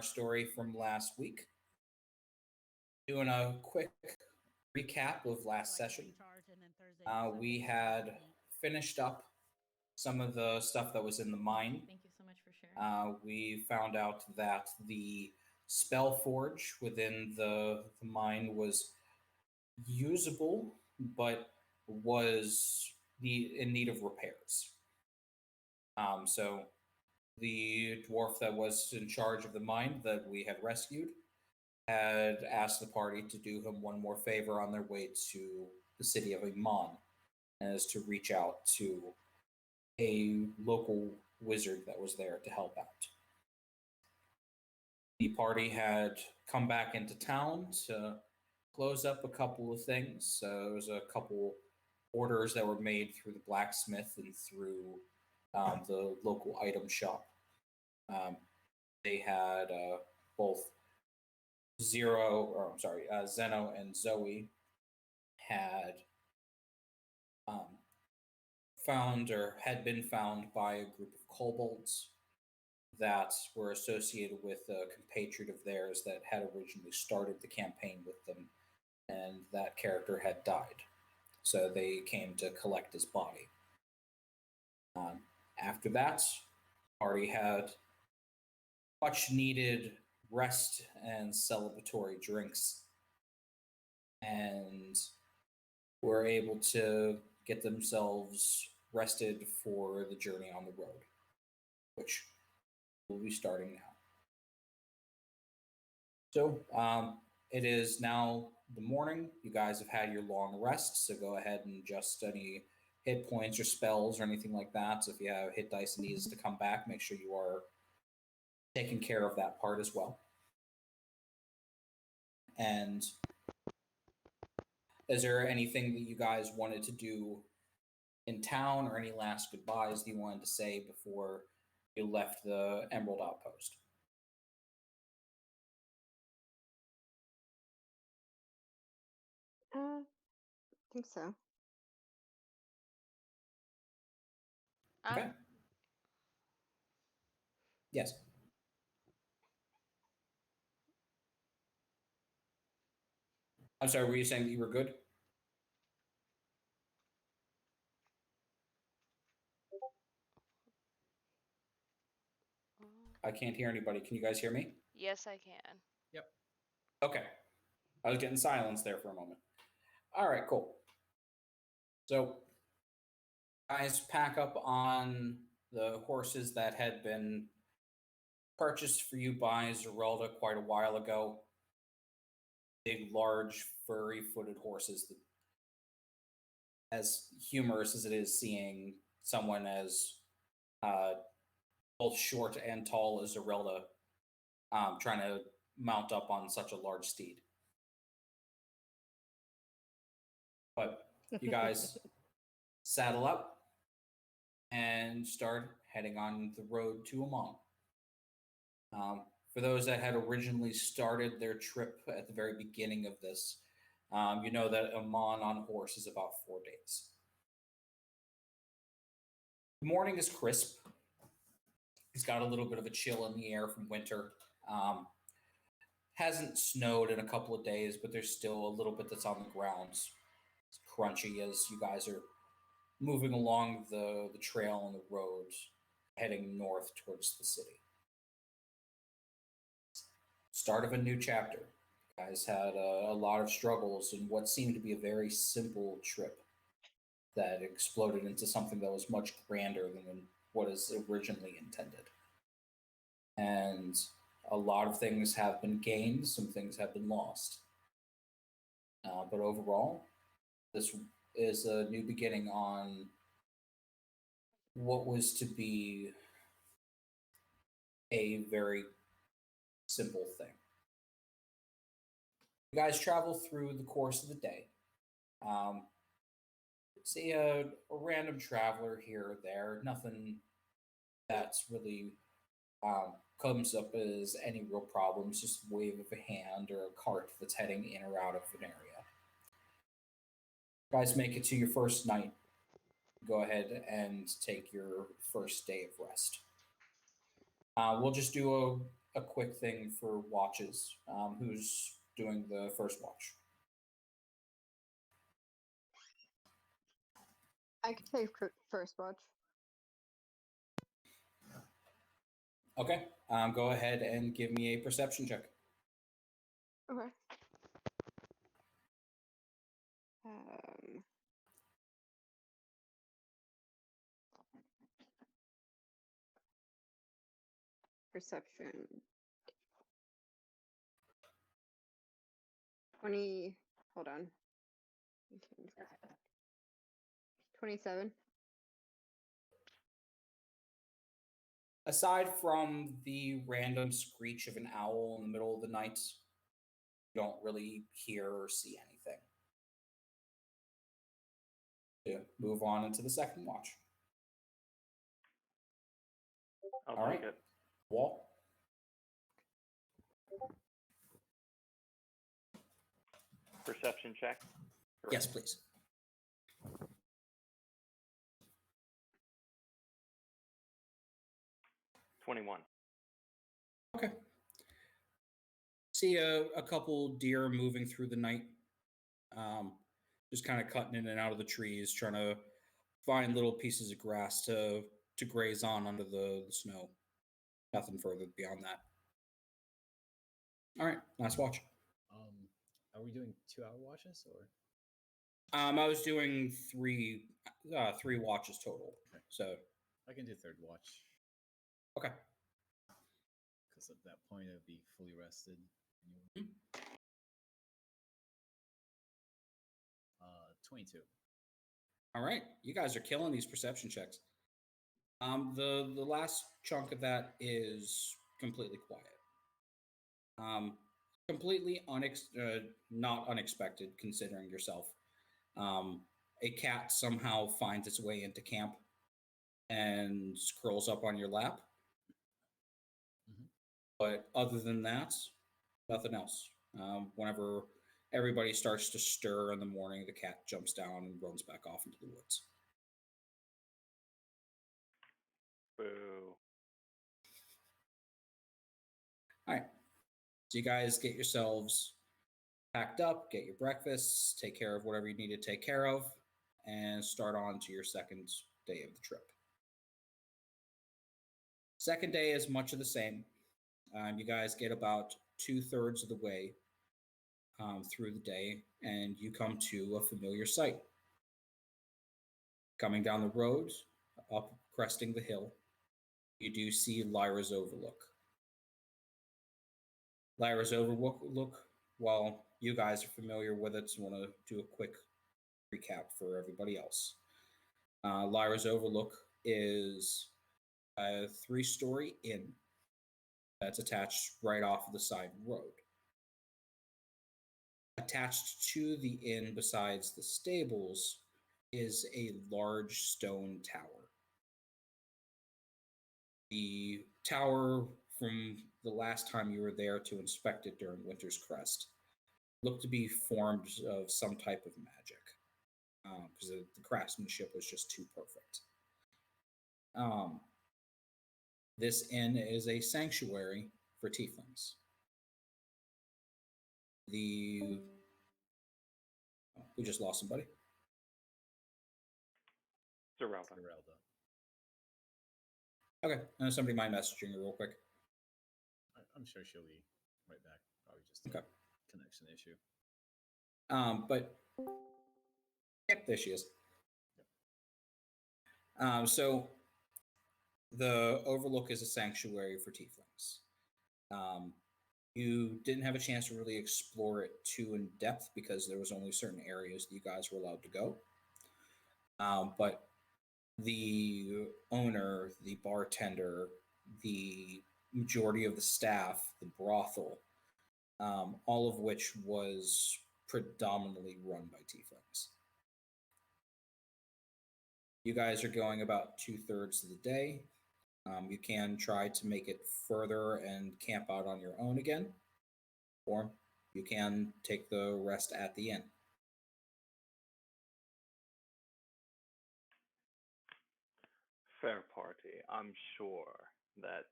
our story from last week. Doing a quick recap of last session. We had finished up some of the stuff that was in the mine. Thank you so much for sharing. We found out that the spell forge within the mine was usable, but was in need of repairs. So the dwarf that was in charge of the mine that we had rescued had asked the party to do him one more favor on their way to the city of Iman, as to reach out to a local wizard that was there to help out. The party had come back into town to close up a couple of things. There was a couple orders that were made through the blacksmith and through the local item shop. They had both Zeno and Zoe had had been found by a group of kobolds that were associated with a compatriot of theirs that had originally started the campaign with them, and that character had died. So they came to collect his body. After that, the party had much needed rest and celebratory drinks, and were able to get themselves rested for the journey on the road, which will be starting now. So it is now the morning. You guys have had your long rest, so go ahead and adjust any hit points or spells or anything like that. So if you have hit dice and needs to come back, make sure you are taking care of that part as well. And is there anything that you guys wanted to do in town, or any last goodbyes that you wanted to say before you left the Emerald Outpost? I think so. Okay. Yes. I'm sorry, were you saying that you were good? I can't hear anybody. Can you guys hear me? Yes, I can. Yep. Okay. I was getting silence there for a moment. All right, cool. So, guys, pack up on the horses that had been purchased for you by Zerelda quite a while ago. Big, large, furry-footed horses that, as humorous as it is seeing someone as both short and tall as Zerelda trying to mount up on such a large steed. But you guys saddle up and start heading on the road to Amon. For those that had originally started their trip at the very beginning of this, you know that Amon on horse is about 4 days. The morning is crisp. It's got a little bit of a chill in the air from winter. Hasn't snowed in a couple of days, but there's still a little bit that's on the ground. It's crunchy as you guys are moving along the trail and the road, heading north towards the city. Start of a new chapter. You guys had a lot of struggles in what seemed to be a very simple trip that exploded into something that was much grander than what is originally intended. And a lot of things have been gained, some things have been lost. But overall, this is a new beginning on what was to be a very simple thing. You guys travel through the course of the day. See a random traveler here or there. Nothing that's really comes up as any real problems. Just a wave of a hand or a cart that's heading in or out of an area. You guys make it to your first night. Go ahead and take your first day of rest. We'll just do a quick thing for watches. Who's doing the first watch? I could take first watch. Okay. Go ahead and give me a perception check. Okay. Perception. 20. Hold on. 27. Aside from the random screech of an owl in the middle of the night, you don't really hear or see anything. Yeah, move on into the second watch. I'll take it. Wall. Perception check. Correct. Yes, please. $21. Okay. See a couple deer moving through the night. Just kind of cutting in and out of the trees, trying to find little pieces of grass to graze on under the snow. Nothing further beyond that. All right, last watch. Are we doing 2-hour watches or? I was doing three watches total. Okay. So I can do third watch. okay. Because at that point I'd be fully rested. Mm-hmm. 22. All right, you guys are killing these perception checks. The last chunk of that is completely quiet. Completely not unexpected considering yourself. A cat somehow finds its way into camp and scrolls up on your lap. Mm-hmm. But other than that, nothing else. Whenever everybody starts to stir in the morning, the cat jumps down and runs back off into the woods. Boo. All right. So you guys get yourselves packed up, get your breakfasts, take care of whatever you need to take care of, and start on to your second day of the trip. Second day is much of the same. You guys get about 2/3 of the way through the day, and you come to a familiar sight. Coming down the road, up cresting the hill, you do see Lyra's Overlook. Lyra's Overlook, while you guys are familiar with it, so I want to do a quick recap for everybody else. Lyra's Overlook is a 3-story inn that's attached right off of the side road. Attached to the inn, besides the stables, is a large stone tower. The tower, from the last time you were there to inspect it during Winter's Crest, looked to be formed of some type of magic, because the craftsmanship was just too perfect. This inn is a sanctuary for tieflings. We just lost somebody. Zerelda. Okay, somebody mind messaging her real quick. I'm sure she'll be right back. Probably just Okay. a connection issue. But yep, there she is. So the Overlook is a sanctuary for tieflings. You didn't have a chance to really explore it too in depth because there was only certain areas that you guys were allowed to go. But the owner, the bartender, the majority of the staff, the brothel, all of which was predominantly run by tieflings. You guys are going about 2/3 of the day. You can try to make it further and camp out on your own again, or you can take the rest at the inn. Fair party. I'm sure that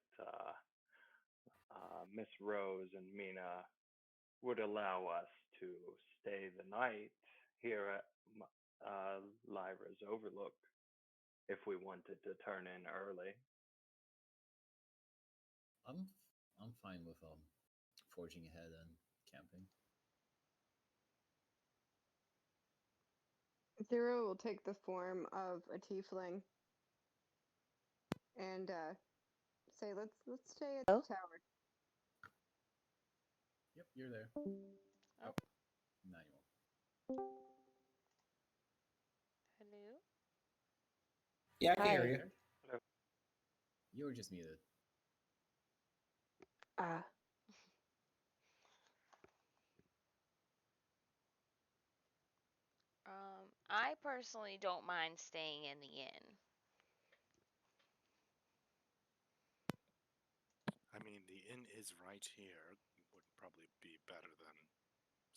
Miss Rose and Mina would allow us to stay the night here at Lyra's Overlook if we wanted to turn in early. I'm fine with forging ahead and camping. Zero will take the form of a tiefling and say, let's stay at the tower. Yep, you're there. Oh. Now you won't. Hello? Yeah, I can hear Hi. you. You were just muted. Ah. I personally don't mind staying in the inn. I mean, the inn is right here. It would probably be better than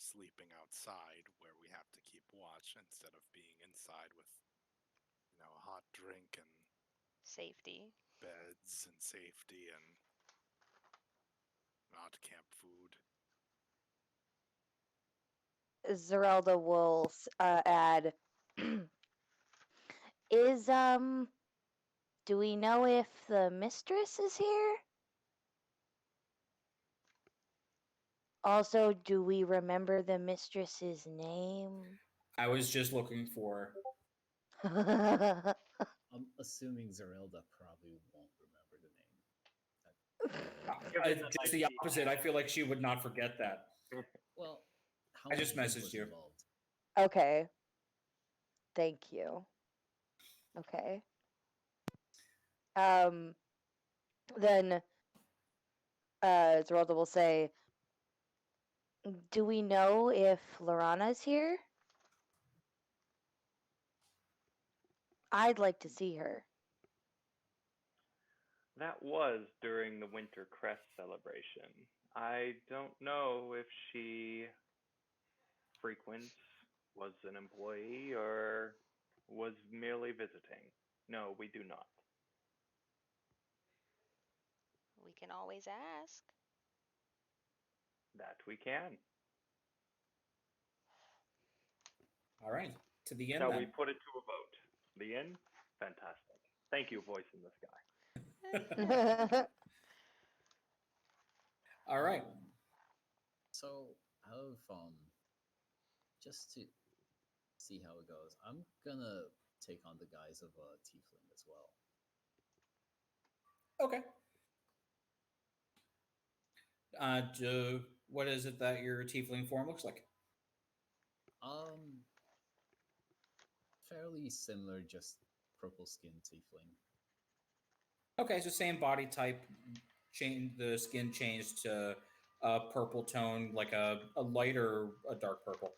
sleeping outside where we have to keep watch instead of being inside with, a hot drink and Safety. beds and safety and not camp food. Zerelda will add, is, do we know if the mistress is here? Also, do we remember the mistress's name? I was just looking for. I'm assuming Zerelda probably won't remember the name. Just the opposite. I feel like she would not forget that. Well, how I much just drink messaged was you. involved? Okay. Thank you. Okay. Then Zerelda will say, do we know if Lorana's here? I'd like to see her. That was during the Winter Crest celebration. I don't know if she frequents, was an employee, or was merely visiting. No, we do not. We can always ask. That we can. All right, to the end Shall then. we put it to a vote? The end? Fantastic. Thank you, voice in the sky. All right. So, out of just to see how it goes, I'm gonna take on the guise of a tiefling as well. Okay. What is it that your tiefling form looks like? Fairly similar, just purple skin tiefling. Okay, so same body type. Change the skin changed to a purple tone, like a light or a dark purple.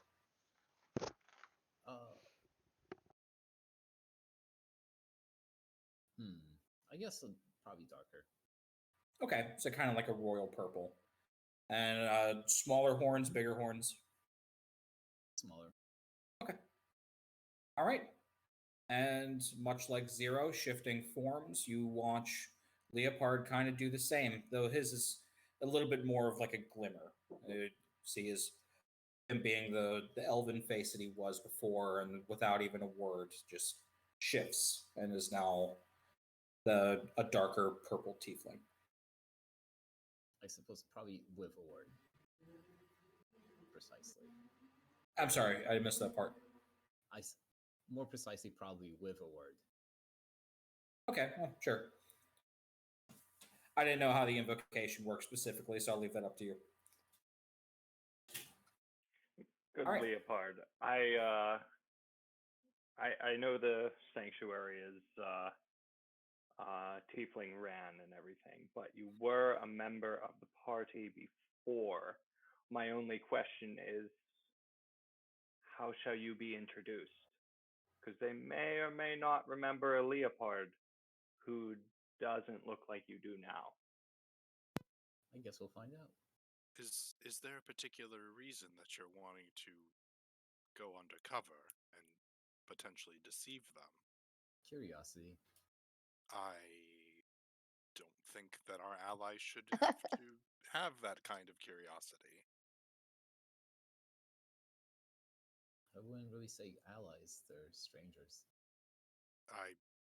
I guess probably darker. Okay, so kind of like a royal purple. And smaller horns, bigger horns. Smaller. Okay. All right. And much like Zero, shifting forms, you watch Leopard kind of do the same, though his is a little bit more of like a glimmer. You see him being the elven face that he was before, and without even a word, just shifts and is now a darker purple tiefling. I suppose probably with a word. Precisely. I'm sorry, I missed that part. More precisely, probably with a word. Okay, well, sure. I didn't know how the invocation works specifically, so I'll leave that up to you. Good All right. Leopard. I know the sanctuary is Tiefling ran and everything, but you were a member of the party before. My only question is, how shall you be introduced? Because they may or may not remember a Leopard who doesn't look like you do now. I guess we'll find out. Is there a particular reason that you're wanting to go undercover and potentially deceive them? Curiosity. I don't think that our allies should have to have that kind of curiosity. I wouldn't really say allies, they're strangers.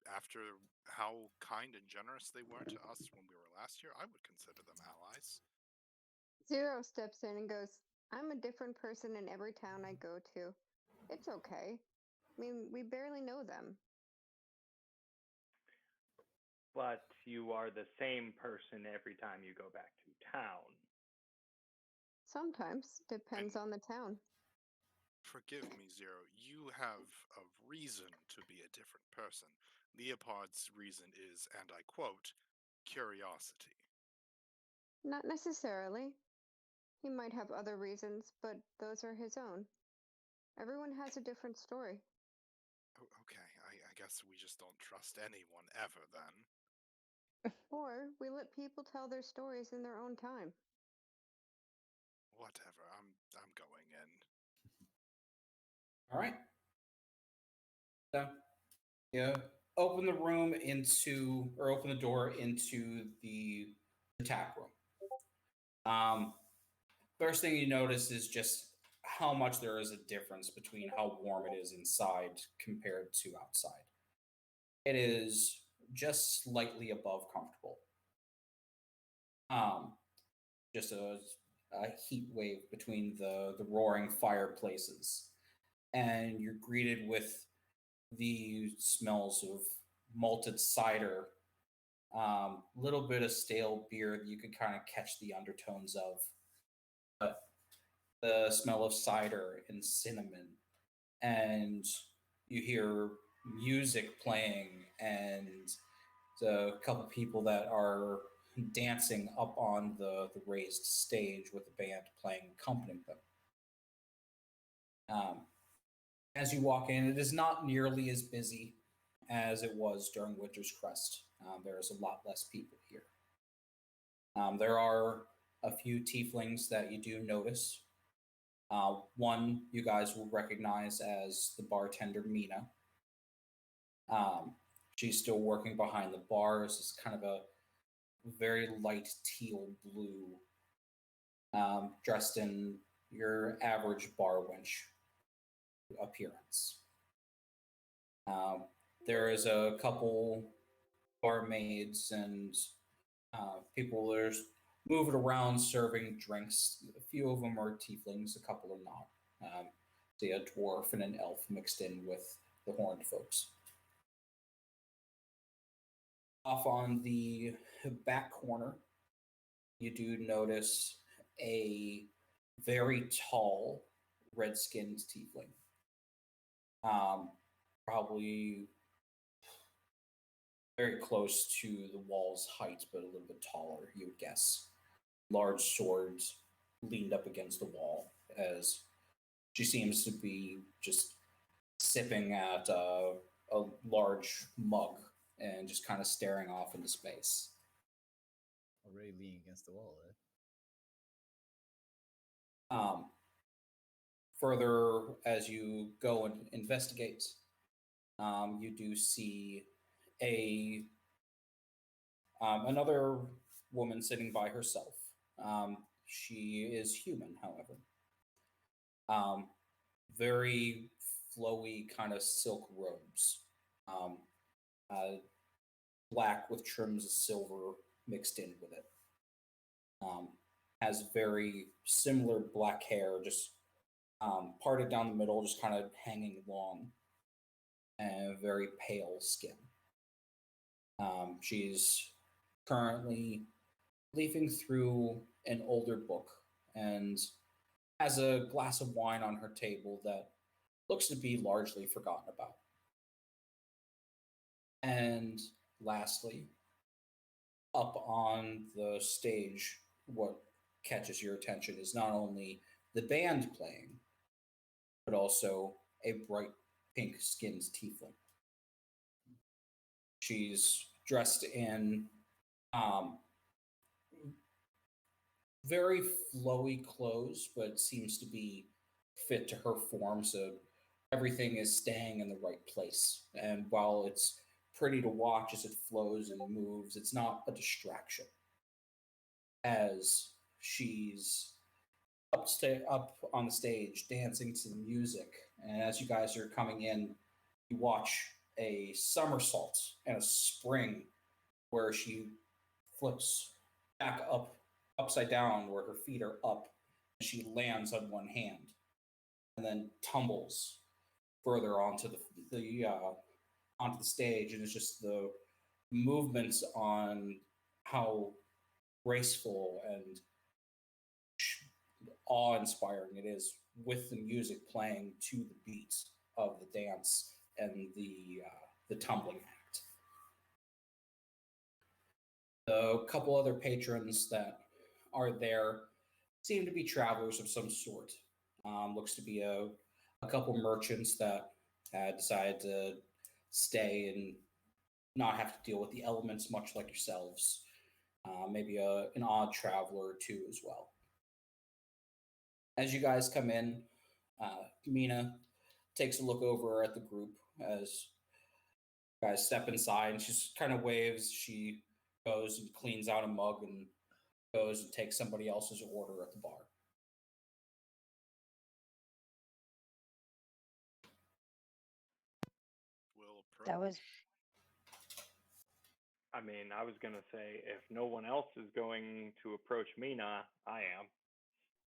After how kind and generous they were to us when we were last here, I would consider them allies. Zero steps in and goes, I'm a different person in every town I go to. It's okay. I mean, we barely know them. But you are the same person every time you go back to town. Sometimes. Depends And on the town. forgive me, Zero, you have a reason to be a different person. Leopold's reason is, and I quote, curiosity. Not necessarily. He might have other reasons, but those are his own. Everyone has a different story. Okay, I guess we just don't trust anyone ever then. Or we let people tell their stories in their own time. Whatever, I'm going in. All right. So, yeah, open the room into, or open the door into the tap room. First thing you notice is just how much there is a difference between how warm it is inside compared to outside. It is just slightly above comfortable. Just a heat wave between the roaring fireplaces, and you're greeted with the smells of malted cider, little bit of stale beer that you can kind of catch the undertones of, but the smell of cider and cinnamon, and you hear music playing, and a couple people that are dancing up on the raised stage with the band playing, accompanying them. As you walk in, it is not nearly as busy as it was during Winter's Crest. There is a lot less people here. There are a few tieflings that you do notice. One you guys will recognize as the bartender Mina. She's still working behind the bar. This is kind of a very light teal blue, dressed in your average bar wench appearance. There is a couple barmaids and people that are moving around serving drinks. A few of them are tieflings, a couple are not. See a dwarf and an elf mixed in with the horned folks. Off on the back corner, you do notice a very tall, red-skinned tiefling. Probably very close to the wall's height, but a little bit taller, you would guess. Large swords leaned up against the wall as she seems to be just sipping at a large mug and just kind of staring off into space. Already leaning against the wall, eh? Further, as you go and investigate, you do see another woman sitting by herself. She is human, however. Very flowy kind of silk robes, black with trims of silver mixed in with it. Has very similar black hair, just parted down the middle, just kind of hanging long, and very pale skin. She's currently leafing through an older book and has a glass of wine on her table that looks to be largely forgotten about. And lastly, up on the stage, what catches your attention is not only the band playing, but also a bright pink skinned tiefling. She's dressed in very flowy clothes, but seems to be fit to her form, so everything is staying in the right place. And while it's pretty to watch as it flows and moves, it's not a distraction. As she's up on the stage dancing to the music. And as you guys are coming in, you watch a somersault and a spring where she flips back up, upside down, where her feet are up, and she lands on one hand, and then tumbles further onto onto the stage, and it's just the movements on how graceful and awe-inspiring it is with the music playing to the beats of the dance and the tumbling act. A couple other patrons that are there seem to be travelers of some sort. Looks to be a couple merchants that had decided to stay and not have to deal with the elements, much like yourselves. Maybe an odd traveler or two as well. As you guys come in, Mina takes a look over at the group as you guys step inside, and she just kind of waves. She goes and cleans out a mug and goes and takes somebody else's order at the bar. We'll approach. That was I mean, I was gonna say if no one else is going to approach Mina, I am.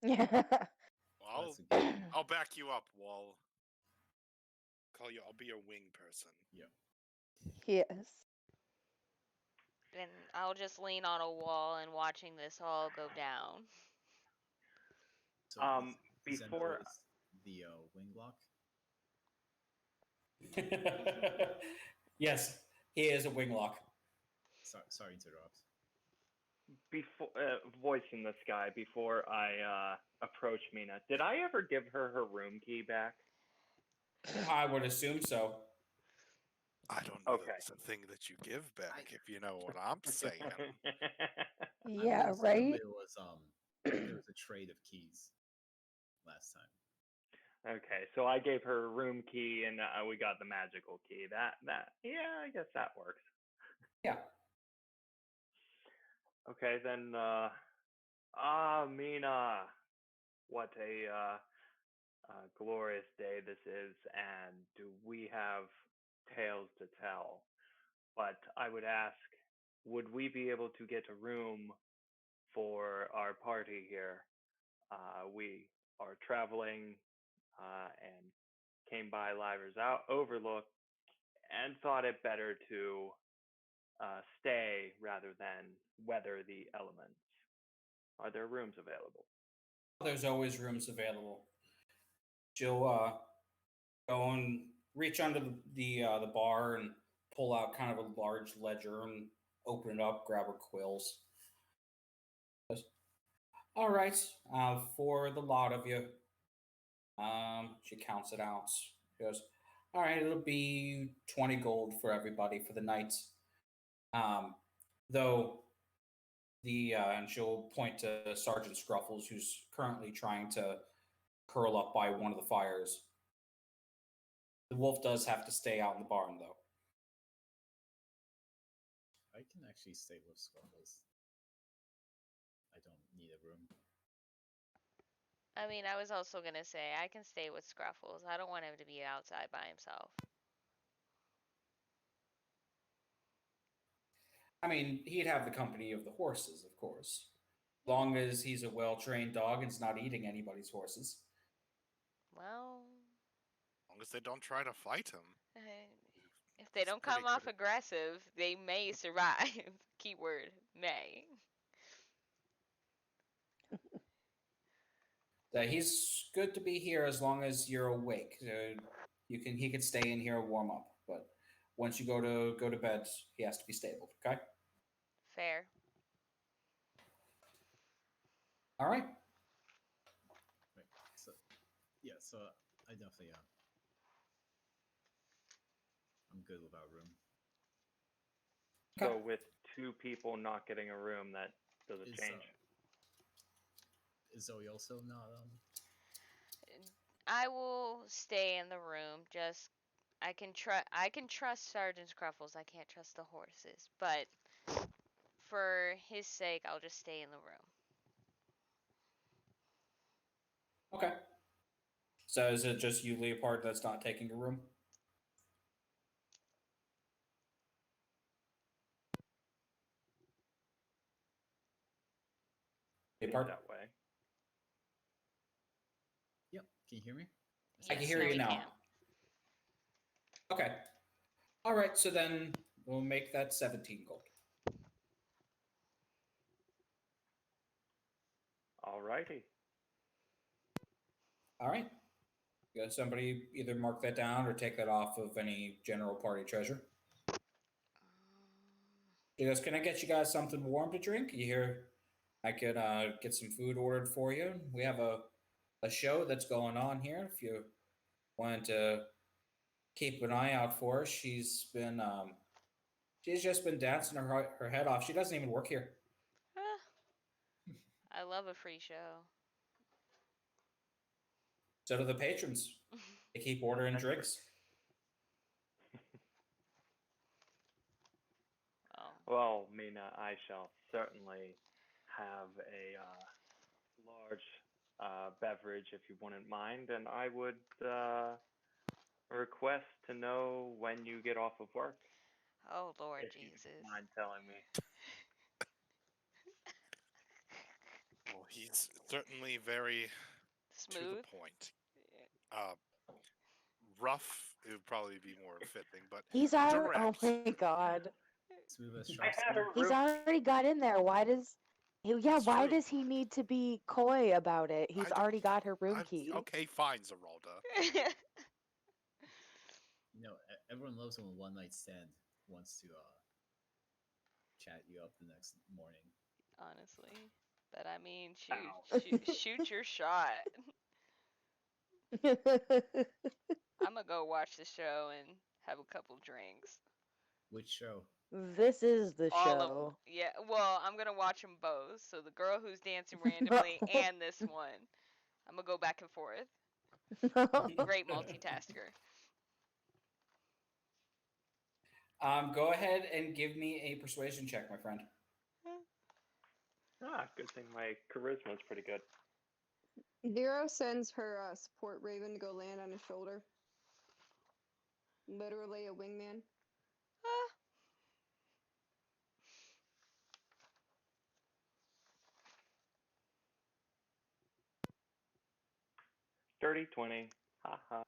yeah. Well, That's a good. I'll back you up, Wall. I'll be your wing person. Yeah. Yes. And I'll just lean on a wall and watching this all go down. So is Before Andreas the wing block? Yes, he is a winglock. Sorry to interrupt. before voice in the sky before I approach Mina, did I ever give her room key back? I would assume so. I don't know Okay. that it's a thing that you give back, if you know what I'm saying. Yeah, I would assume right? It was there was a trade of keys last time. Okay, so I gave her a room key and we got the magical key. That yeah, I guess that works. Yeah. Okay, then Mina, what a glorious day this is, and do we have tales to tell? But I would ask, would we be able to get a room for our party here? We are traveling and came by Lyra's Overlook and thought it better to stay rather than weather the elements. Are there rooms available? There's always rooms available. She'll go and reach under the bar and pull out kind of a large ledger and open it up, grab her quills. All right, for the lot of you. She counts it out. She goes, all right, it'll be 20 gold for everybody for the night. Though and she'll point to Sergeant Scruffles, who's currently trying to curl up by one of the fires. The wolf does have to stay out in the barn, though. I can actually stay with Scuffles. I don't need a room. I mean, I was also going to say, I can stay with Scruffles. I don't want him to be outside by himself. I mean, he'd have the company of the horses, of course. As long as he's a well-trained dog and is not eating anybody's horses. Well, As long as they don't try to fight him. if they He's don't pretty come off good at- aggressive, they may survive. Keyword, may. He's good to be here as long as you're awake. He can stay in here and warm up, but once you go to bed, he has to be stable. Okay. Fair. All right. Right. So yeah, so I definitely I'm good with our room. So with two people not getting a room, that doesn't change. Is Zoe also not I will stay in the room. Just I can trust Sergeant Scruffles. I can't trust the horses, but for his sake, I'll just stay in the room. So is it just you, Leopard, that's not taking a room? Leopard? That way. Yep. Can you hear me? I can Yes, hear now you we now. can. Okay. All right, so then we'll make that 17 gold. Alrighty. All right. You got somebody either mark that down or take that off of any general party treasure. Because can I get you guys something warm to drink? You hear I could get some food ordered for you. We have a show that's going on here. If you wanted to keep an eye out for her, she's just been dancing her head off. She doesn't even work here. I love a free show. So do the patrons. They keep ordering drinks. Oh. Well, Mina, I shall certainly have a large beverage if you wouldn't mind, and I would request to know when you get off of work. Oh, Lord If you Jesus. don't mind telling me. Well, he's certainly very to Smooth? the point. Rough, it would probably be more fitting, but He's already. direct. Oh my god. Smooth as I sharp had her skin. He's room. already got in there. Why does? Yeah. It's Why true. does he need to be coy about it? He's already got her room key. Okay, fine, Zeralda. You know, everyone loves when a one night stand wants to chat you up the next morning. Honestly. But I mean, Ow. shoot your shot. I'm gonna go watch the show and have a couple drinks. Which show? This is the All of show. yeah. Well, I'm gonna watch them both. So the girl who's dancing randomly and this one. I'm gonna go back and forth. Great multitasker. Go ahead and give me a persuasion check, my friend. Good thing my charisma is pretty good. Zero sends her support raven to go land on his shoulder. Literally a wingman. 30-20. Haha.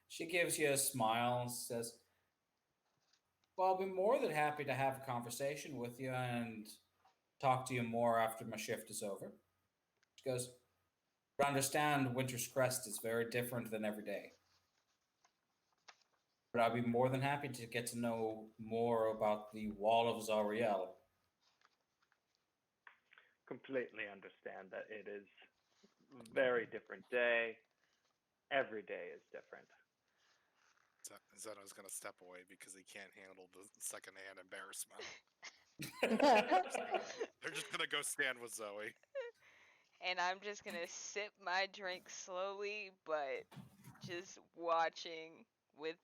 She gives you a smile and says, well, I'll be more than happy to have a conversation with you and talk to you more after my shift is over. She goes, but understand Winter's Crest is very different than every day. But I'll be more than happy to get to know more about the Wall of Zariel. Completely understand that it is a very different day. Every day is different. Zeno's gonna step away because he can't handle the secondhand embarrassment. They're just gonna go stand with Zoe. And I'm just gonna sip my drink slowly, but just watching with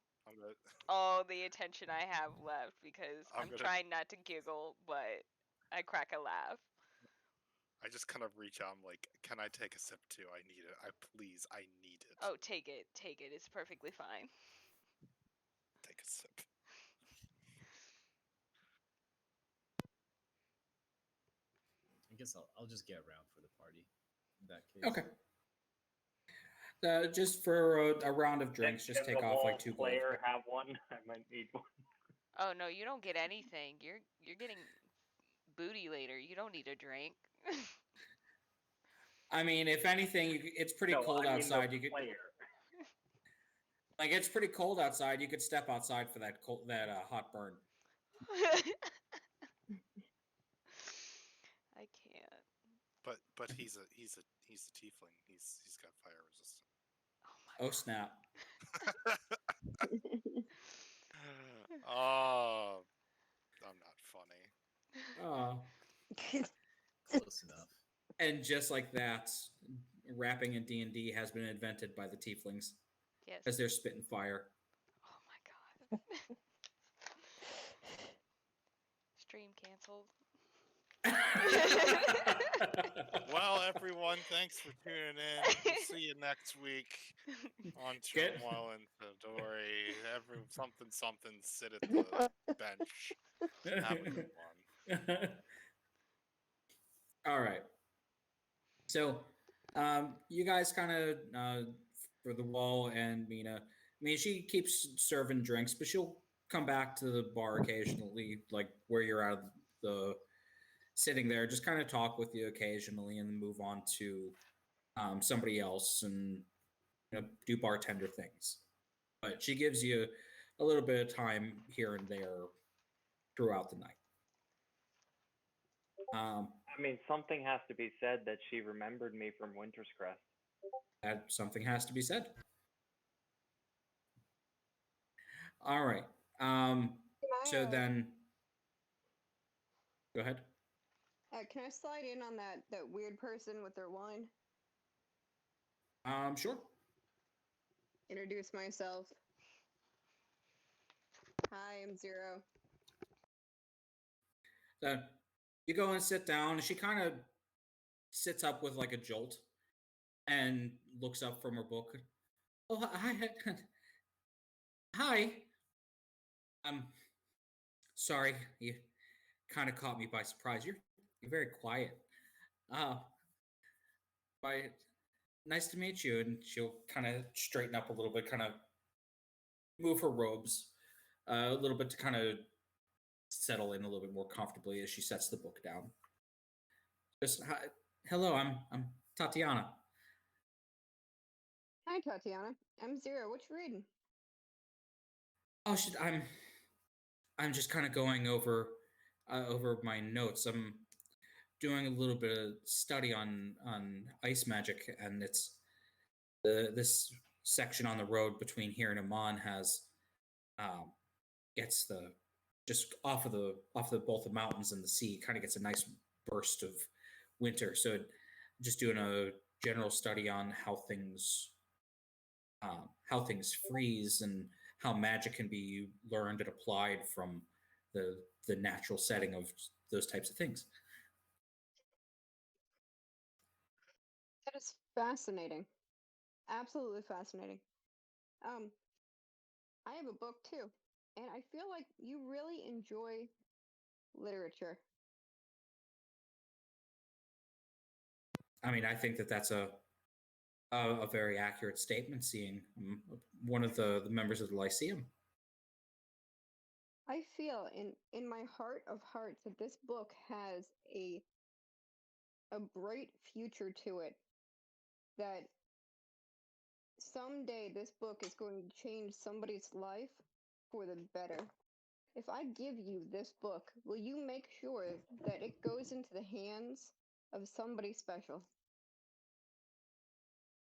all the attention I have left because I'm trying not to giggle, but I crack a laugh. I just kind of reach out. I'm like, can I take a sip too? I need it. I need it. Oh, take it. Take it. It's perfectly fine. Take a sip. I guess I'll just get around for the party in that case. Okay. Just for a round of drinks, just take off like 2 gold. Player have one. I might need one. Oh no, you don't get anything. You're getting booty later. You don't need a drink. I mean, if anything, it's pretty cold outside. You could, like, it's pretty cold outside. You could step outside for that hot burn. I can't. But he's a tiefling. He's got fire resistance. Oh snap! Oh, I'm not funny. Oh. Close enough. And just like that, rapping in D&D has been invented by the tieflings. Yes. As they're spitting fire. Oh my god. Stream canceled. Well, everyone, thanks for tuning in. We'll see you next week on Turmoil and Taldorei. Something, sit at the bench. Have a good one. All right. So, you guys kind of for the wall and Mina. I mean, she keeps serving drinks, but she'll come back to the bar occasionally, like where you're at the sitting there, just kind of talk with you occasionally, and then move on to somebody else and do bartender things. But she gives you a little bit of time here and there throughout the night. I mean, something has to be said that she remembered me from Winter's Crest. That something has to be said. All right. So then, go ahead. Can I slide in on that weird person with their wine? Sure. Introduce myself. Hi, I'm Zero. So you go and sit down, and she kind of sits up with like a jolt and looks up from her book. Oh, hi. Hi. I'm sorry. You kind of caught me by surprise. You're very quiet. But nice to meet you. And she'll kind of straighten up a little bit, kind of move her robes a little bit to kind of settle in a little bit more comfortably as she sets the book down. Just hi, hello, I'm Tatiana. Hi, Tatiana. I'm Zero. What you reading? Oh, I'm just kind of going over my notes. I'm doing a little bit of study on ice magic, and it's this section on the road between here and Amman has gets the just off of both the mountains and the sea, kind of gets a nice burst of winter. So just doing a general study on how things freeze and how magic can be learned and applied from the natural setting of those types of things. That is fascinating. Absolutely fascinating. I have a book too, and I feel like you really enjoy literature. I mean, I think that's a very accurate statement, seeing one of the members of the Lyceum. I feel in my heart of hearts that this book has a bright future to it, that someday this book is going to change somebody's life for the better. If I give you this book, will you make sure that it goes into the hands of somebody special?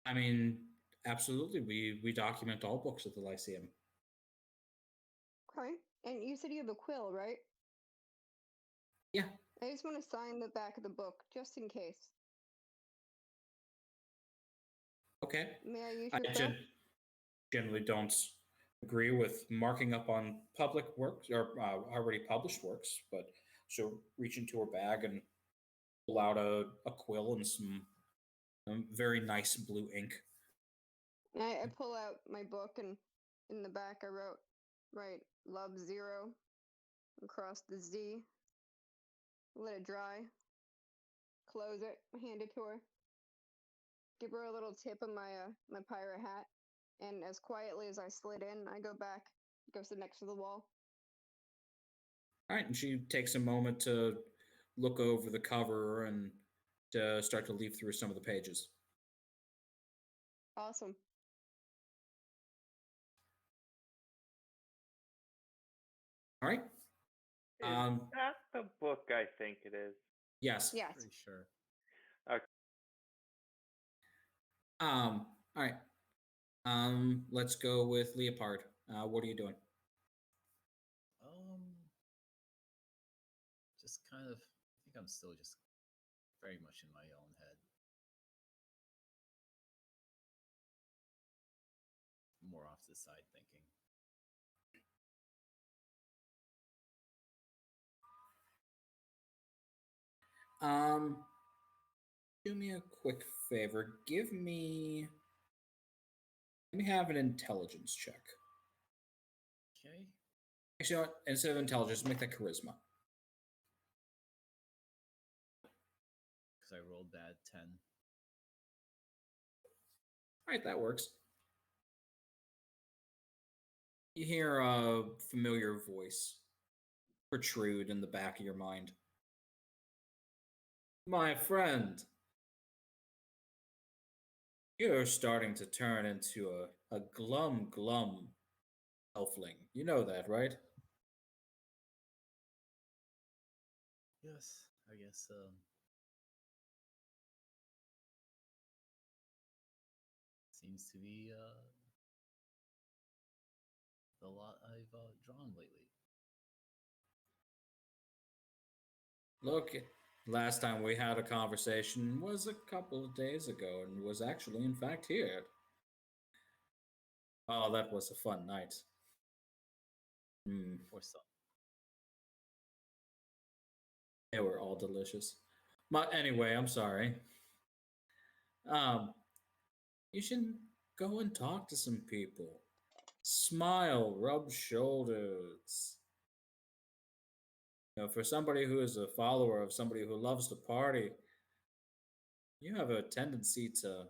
I mean, absolutely. We document all books at the Lyceum. Okay. And you said you have a quill, right? Yeah. I just want to sign the back of the book, just in case. Okay. May I use your quill? Generally don't agree with marking up on public works or already published works, but she'll reach into her bag and pull out a quill and some very nice blue ink. I pull out my book, and in the back I write love Zero across the Z. Let it dry. Close it. Hand it to her. Give her a little tip of my pirate hat, and as quietly as I slid in, I go back, go sit next to the wall. All right, and she takes a moment to look over the cover and to start to leaf through some of the pages. Awesome. All right. Is that the book I think it is? Yes. Yes. Pretty sure. Okay. All right. Let's go with Leopard. What are you doing? Just kind of, I think I'm still just very much in my own head. More off to the side thinking. do me a quick favor. Let me have an intelligence check. Okay. Actually, you know what? Instead of intelligence, make that charisma. Because I rolled bad 10. All right, that works. You hear a familiar voice protrude in the back of your mind. My friend, you're starting to turn into a glum elfling. You know that, right? Yes, I guess. Seems to be the lot I've drawn lately. Look, last time we had a conversation was a couple of days ago and was actually, in fact, here. Oh, that was a fun night. Or some. They were all delicious. But anyway, I'm sorry. You should go and talk to some people. Smile, rub shoulders. You know, for somebody who is a follower of somebody who loves to party, you have a tendency to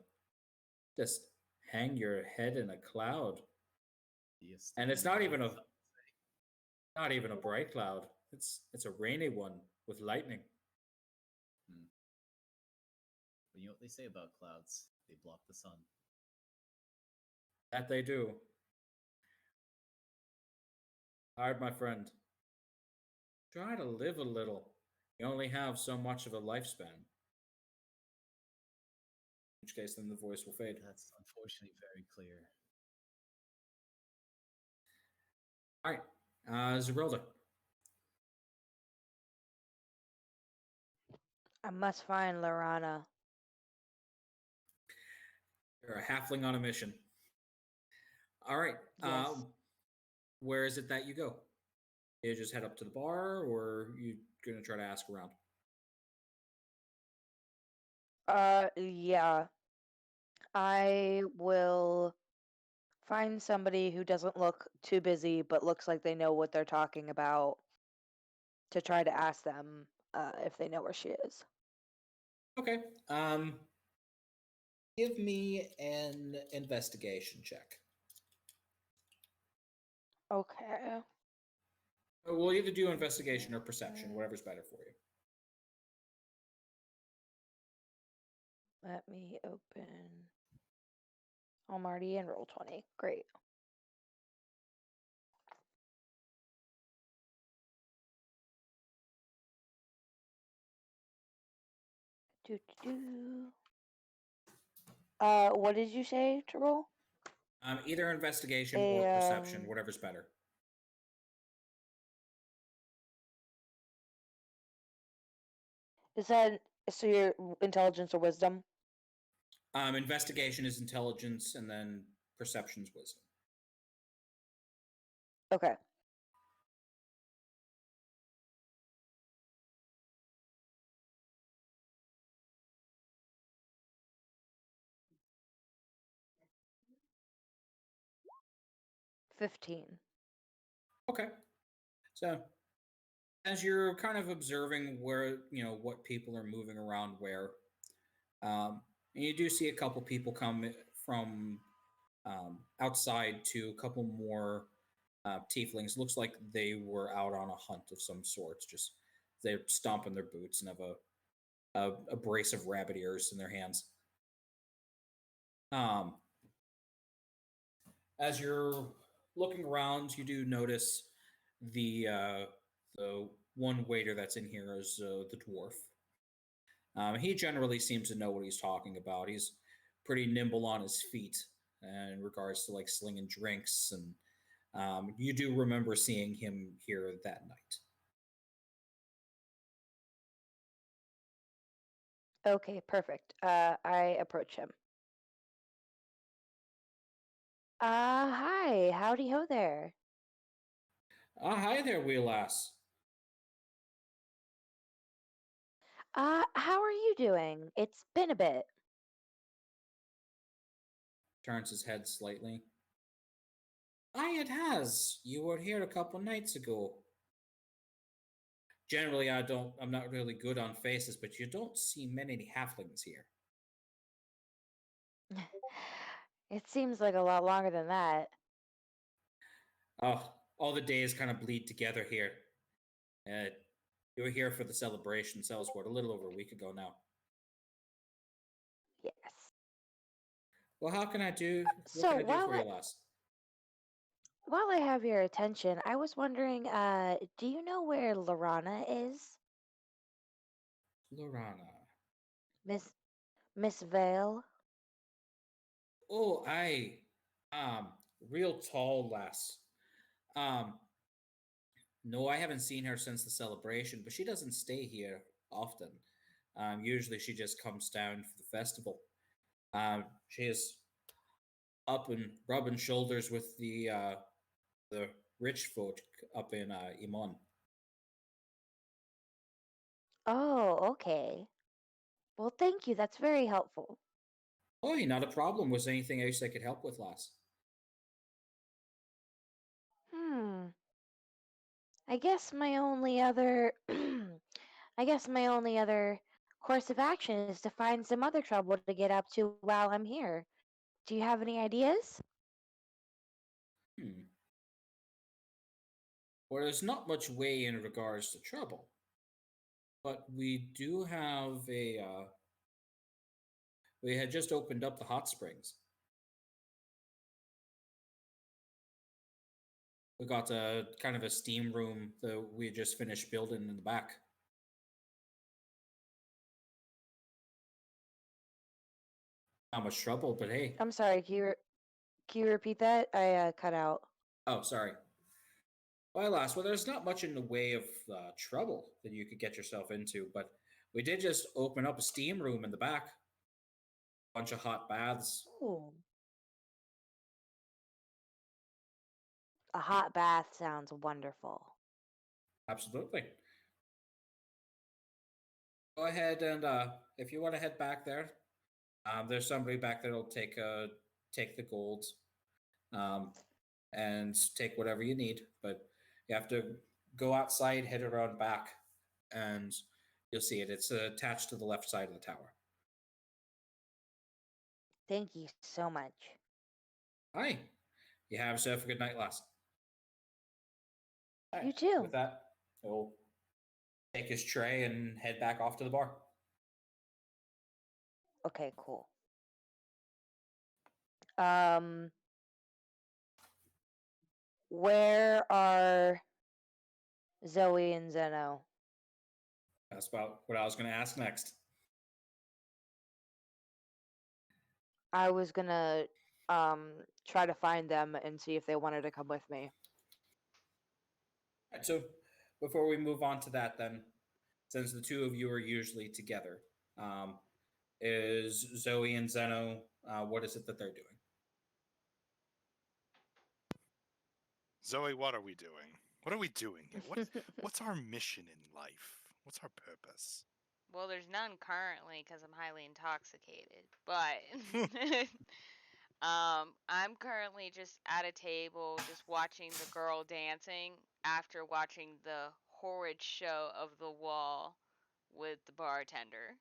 just hang your head in a cloud. Yes, And it's not even a some bright cloud. It's a rainy one with lightning. But you know what they say about clouds? They block the sun. That they do. All right, my friend. Try to live a little. You only have so much of a lifespan. In which case, then the voice will fade. That's unfortunately very clear. All right, Zerelda. I must find Lorana. You're a halfling on a mission. All right. Yes. Where is it that you go? You just head up to the bar, or you gonna try to ask around? Yeah. I will find somebody who doesn't look too busy, but looks like they know what they're talking about, to try to ask them if they know where she is. Okay. Give me an investigation check. Okay. We'll either do investigation or perception, whatever's better for you. Let me open. I'm already in Roll20. Great. What did you say to roll? Either investigation or perception, whatever's better. Is that so? Your intelligence or wisdom? Investigation is intelligence, and then perception's wisdom. Okay. $15. Okay. So, as you're kind of observing where, what people are moving around where, and you do see a couple people come from outside to a couple more tieflings. Looks like they were out on a hunt of some sorts. Just they're stomping their boots and have a brace of rabbit ears in their hands. As you're looking around, you do notice the one waiter that's in here is the dwarf. He generally seems to know what he's talking about. He's pretty nimble on his feet in regards to like slinging drinks, and you do remember seeing him here that night. Okay, perfect. I approach him. Hi. Howdy ho there. Hi there, wee lass. How are you doing? It's been a bit. Turns his head slightly. Aye, it has. You were here a couple nights ago. Generally, I'm not really good on faces, but you don't see many halflings here. It seems like a lot longer than that. Oh, all the days kind of bleed together here. You were here for the celebration, so it was a little over a week ago now. Yes. Well, how can I do? What So can I do for you, lass? While I have your attention, I was wondering, do you know where Lorana is? Lorana. Miss Vale? Oh, real tall lass. Um, no, I haven't seen her since the celebration, but she doesn't stay here often. Usually she just comes down for the festival. She is up and rubbing shoulders with the rich folk up in Imon. Oh, okay. Well, thank you. That's very helpful. Oh, not a problem. Was there anything else I could help with, lass? I guess my only other course of action is to find some other trouble to get up to while I'm here. Do you have any ideas? Well, there's not much way in regards to trouble, but we do have we had just opened up the hot springs. We got a kind of a steam room that we just finished building in the back. Not much trouble, but hey. I'm sorry. Can you repeat that? I cut out. Oh, sorry. Well, lass, there's not much in the way of trouble that you could get yourself into, but we did just open up a steam room in the back. Bunch of hot baths. Ooh. A hot bath sounds wonderful. Absolutely. Go ahead and if you want to head back there, there's somebody back there that'll take the gold, and take whatever you need. But you have to go outside, head around back, and you'll see it. It's attached to the left side of the tower. Thank you so much. Hi. You have yourself a good night, lass. Right. You too. With that, he'll take his tray and head back off to the bar. Okay, cool. Where are Zoe and Zeno? That's about what I was going to ask next. I was gonna try to find them and see if they wanted to come with me. Right, so before we move on to that, then, since the two of you are usually together, is Zoe and Zeno, what is it that they're doing? Zoe, what are we doing? What are we doing here? What's our mission in life? What's our purpose? Well, there's none currently because I'm highly intoxicated, but I'm currently just at a table just watching the girl dancing after watching the horrid show of The Wall with the bartender.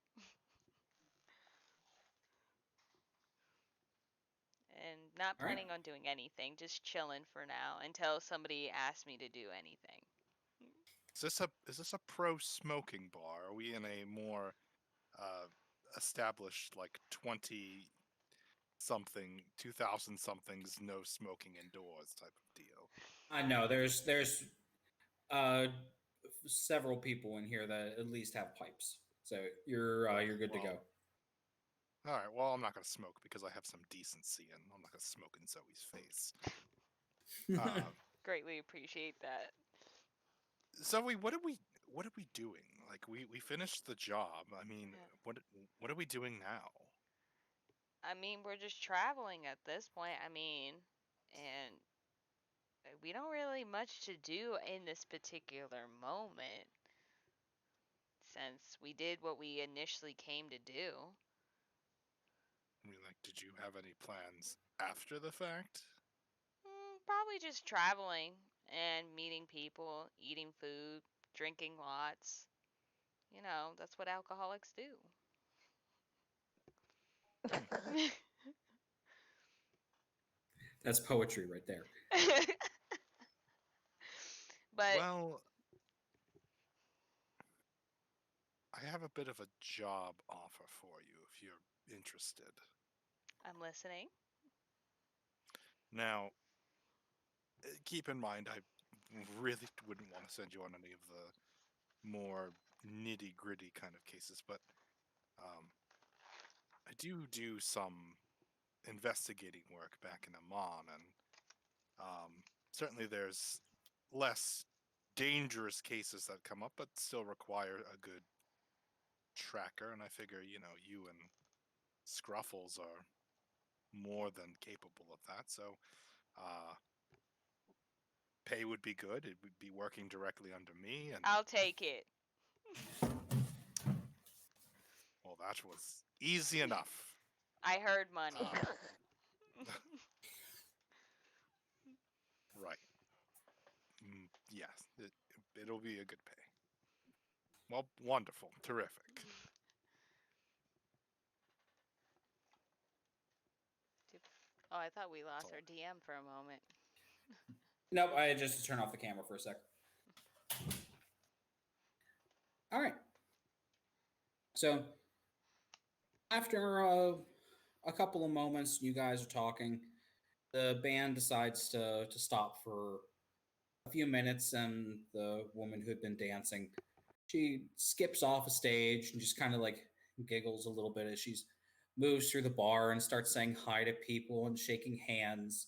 And not planning on doing anything, just chilling for now until somebody asks me to do anything. Is this a pro smoking bar? Are we in a more established, like 20-something, 2000-somethings, no smoking indoors type of deal? I know there's several people in here that at least have pipes, so you're good to go. All right. Well, I'm not gonna smoke because I have some decency, and I'm not gonna smoke in Zoe's face. Greatly appreciate that. Zoe, what are we doing? Like we finished the job. I mean, what are we doing now? I mean, we're just traveling at this point. I mean, and we don't really much to do in this particular moment. since we did what we initially came to do. I mean, like, did you have any plans after the fact? Probably just traveling and meeting people, eating food, drinking lots. You know, that's what alcoholics do. That's poetry right there. But well, I have a bit of a job offer for you if you're interested. I'm listening. Now, keep in mind, I really wouldn't want to send you on any of the more nitty-gritty kind of cases, but I do some investigating work back in Amman, and certainly there's less dangerous cases that come up, but still require a good tracker, and I figure, you and Scruffles are more than capable of that, so pay would be good. It would be working directly under me, and I'll take it. well, that was easy enough. I heard money. Right. Yes, it'll be a good pay. Well, wonderful, terrific. Oh, I thought we lost our DM for a moment. Nope, I had just to turn off the camera for a sec. All right. So, after a couple of moments, you guys are talking. The band decides to stop for a few minutes, and the woman who had been dancing, she skips off a stage and just kind of like giggles a little bit as she's moves through the bar and starts saying hi to people and shaking hands.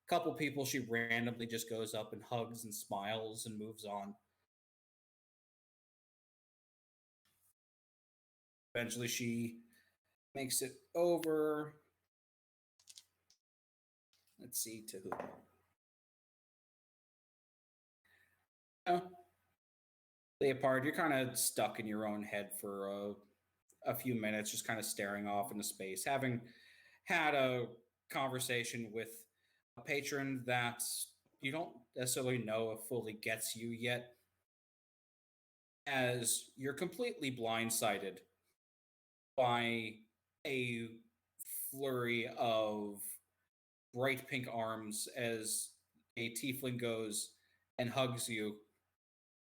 A couple people she randomly just goes up and hugs and smiles and moves on. Eventually she makes it over. Let's see to who. Leopard, you're kind of stuck in your own head for a few minutes, just kind of staring off into space, having had a conversation with a patron that you don't necessarily know if fully gets you yet, as you're completely blindsided by a flurry of bright pink arms as a tiefling goes and hugs you.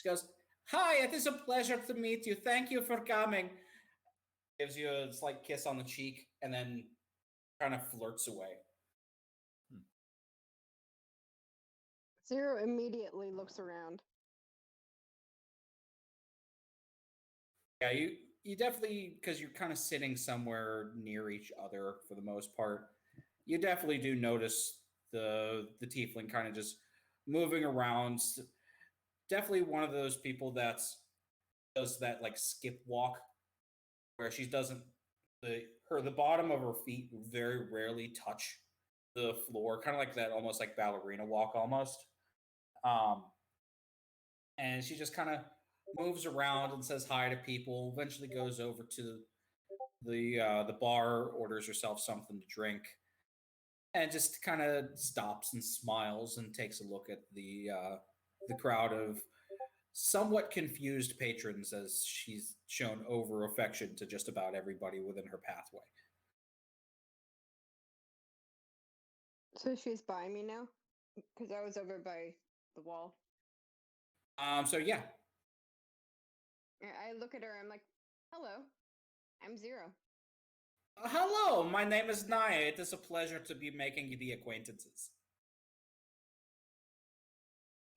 She goes, "Hi, it is a pleasure to meet you. Thank you for coming." Gives you a slight kiss on the cheek and then kind of flirts away. Zero immediately looks around. Yeah, you definitely, because you're kind of sitting somewhere near each other for the most part, you definitely do notice the tiefling kind of just moving around. Definitely one of those people that does that like skip walk where she doesn't the bottom of her feet very rarely touch the floor, kind of like that, almost like ballerina walk almost. And she just kind of moves around and says hi to people. Eventually goes over to the bar, orders herself something to drink, and just kind of stops and smiles and takes a look at the crowd of somewhat confused patrons as she's shown over affection to just about everybody within her pathway. So she's by me now? Because I was over by the wall. So yeah. I look at her, I'm like, hello, I'm Zero. Hello, my name is Naya. It is a pleasure to be making the acquaintances.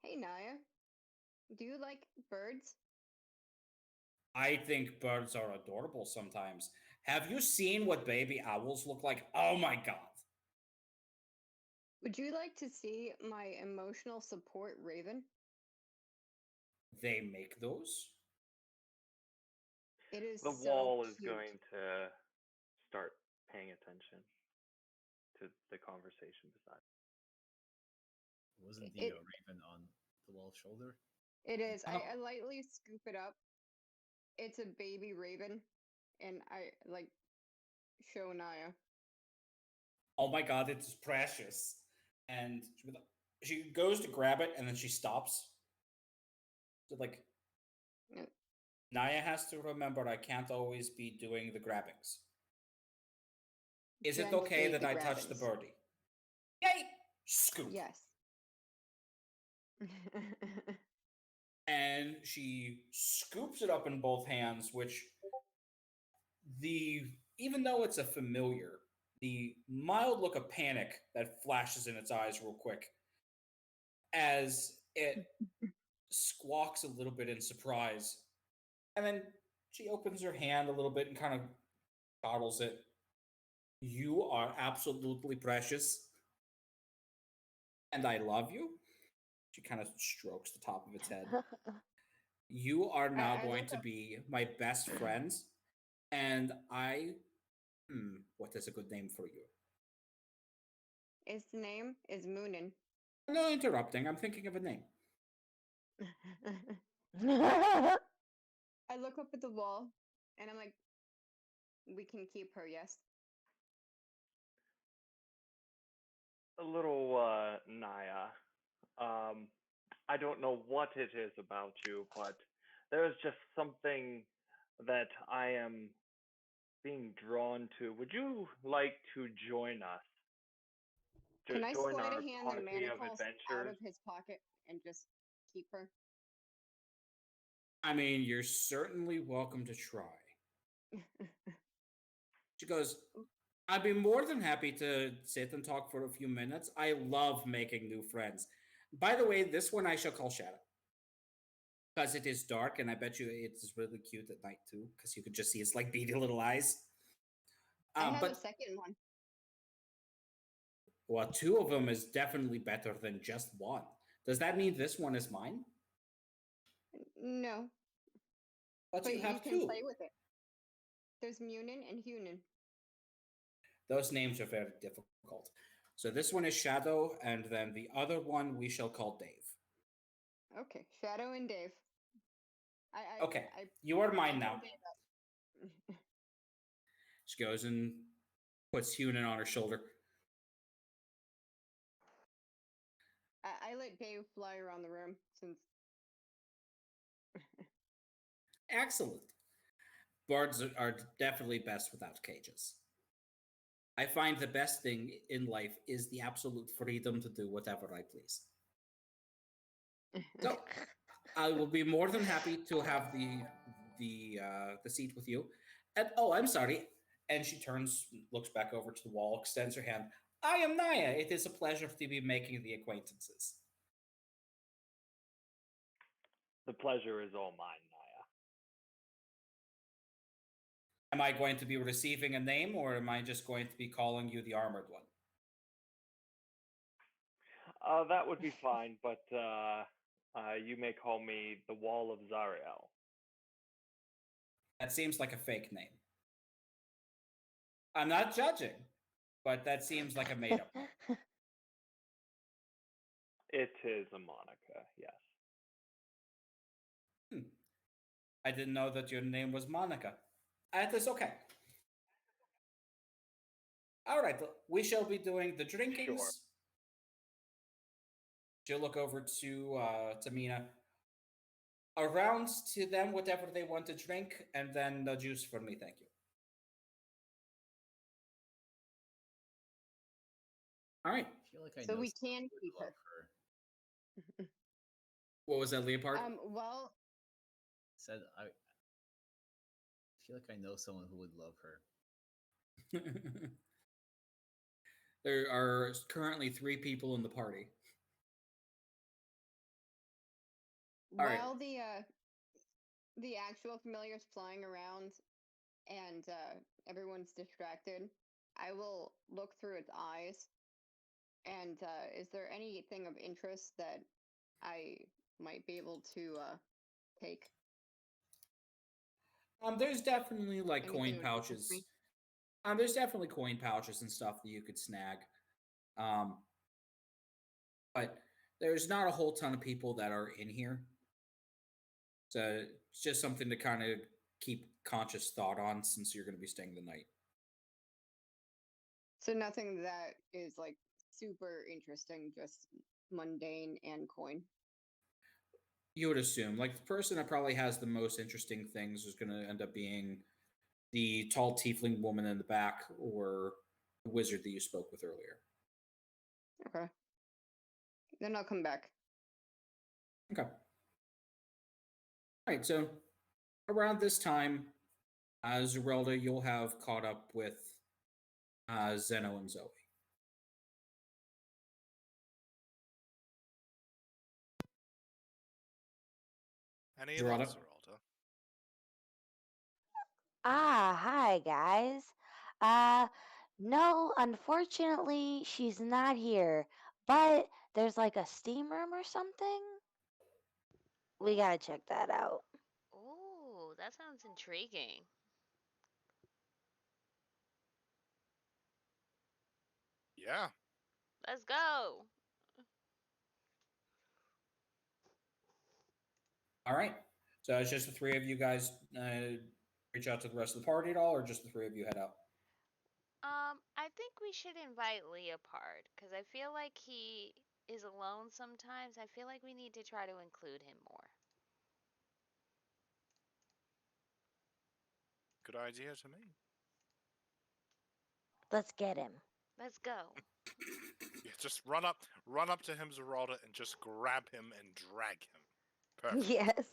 Hey, Naya. Do you like birds? I think birds are adorable sometimes. Have you seen what baby owls look like? Oh my god. Would you like to see my emotional support raven? They make those? It is The so wall is cute. going to start paying attention to the conversation beside. Wasn't the raven on the wall's shoulder? It is. I lightly scoop it up it's a baby raven, and I like show Naya. Oh my god, it's precious. And she goes to grab it, and then she stops. So, like, Naya has to remember I can't always be doing the grabbings. Is it okay that I touch the birdie? Yay! Scoop. Yes. And she scoops it up in both hands, which even though it's a familiar, the mild look of panic that flashes in its eyes real quick as it squawks a little bit in surprise. And then she opens her hand a little bit and kind of coddles it. You are absolutely precious. And I love you. She kind of strokes the top of its head. You are now going to be my best friends. And what is a good name for you? Its name is Moonin. No interrupting. I'm thinking of a name. I look up at the wall, and I'm like, we can keep her, yes? A little, Naya. I don't know what it is about you, but there's just something that I am being drawn to. Would you like to join us? Can I join slide our a hand the party of manacles out adventurers? of his pocket and just keep her? I mean, you're certainly welcome to try. She goes, I'd be more than happy to sit and talk for a few minutes. I love making new friends. By the way, this one I shall call Shadow. Because it is dark, and I bet you it's really cute at night too, because you could just see its like beady little eyes. I have a second one. Well, two of them is definitely better than just one. Does that mean this one is mine? No. But you have can two. play with it. There's Munin and Hunin. Those names are very difficult. So this one is Shadow, and then the other one we shall call Dave. Okay, Shadow and Dave. Okay, you are mine now. Dave She goes and puts Hunin on her shoulder. I let Dave fly around the room since. Excellent. Birds are definitely best without cages. I find the best thing in life is the absolute freedom to do whatever I please. So I will be more than happy to have the seat with you. And I'm sorry. And she turns, looks back over to the wall, extends her hand. I am Naya. It is a pleasure to be making the acquaintances. The pleasure is all mine, Naya. Am I going to be receiving a name, or am I just going to be calling you the Armored One? That would be fine, but you may call me the Wall of Zariel. That seems like a fake name. I'm not judging, but that seems like a made-up one. It is a moniker, yes. I didn't know that your name was Monica. That is okay. All right, we shall be doing the drinkings. Sure. She'll look over to Mina. Around to them whatever they want to drink, and then the juice for me, thank you. All right. I feel like I so know we someone can who would keep love her. What was that, Leopard? Well, Said I feel like I know someone who would love her. There are currently 3 people in the party. While the actual familiar's flying around and everyone's distracted, I will look through its eyes. And is there anything of interest that I might be able to take? There's definitely like Anything coin that would interest pouches. me? There's definitely coin pouches and stuff that you could snag. But there's not a whole ton of people that are in here. So it's just something to kind of keep conscious thought on since you're going to be staying the night. So nothing that is like super interesting, just mundane and coin. You would assume, like, the person that probably has the most interesting things is going to end up being the tall tiefling woman in the back or the wizard that you spoke with earlier. Okay. Then I'll come back. Okay. All right, so around this time, Zerelda, you'll have caught up with Zeno and Zoe. Any Zerelda? luck, Zerelda? Ah, hi guys. No, unfortunately, she's not here. But there's like a steam room or something. We gotta check that out. Ooh, that sounds intriguing. Yeah. Let's go. All right. So it's just the three of you guys reach out to the rest of the party at all, or just the three of you head out? I think we should invite Leopard, because I feel like he is alone sometimes. I feel like we need to try to include him more. Good idea to me. Let's get him. Let's go. Yeah, just run up to him, Zeralda, and just grab him and drag him. Perfect. Yes.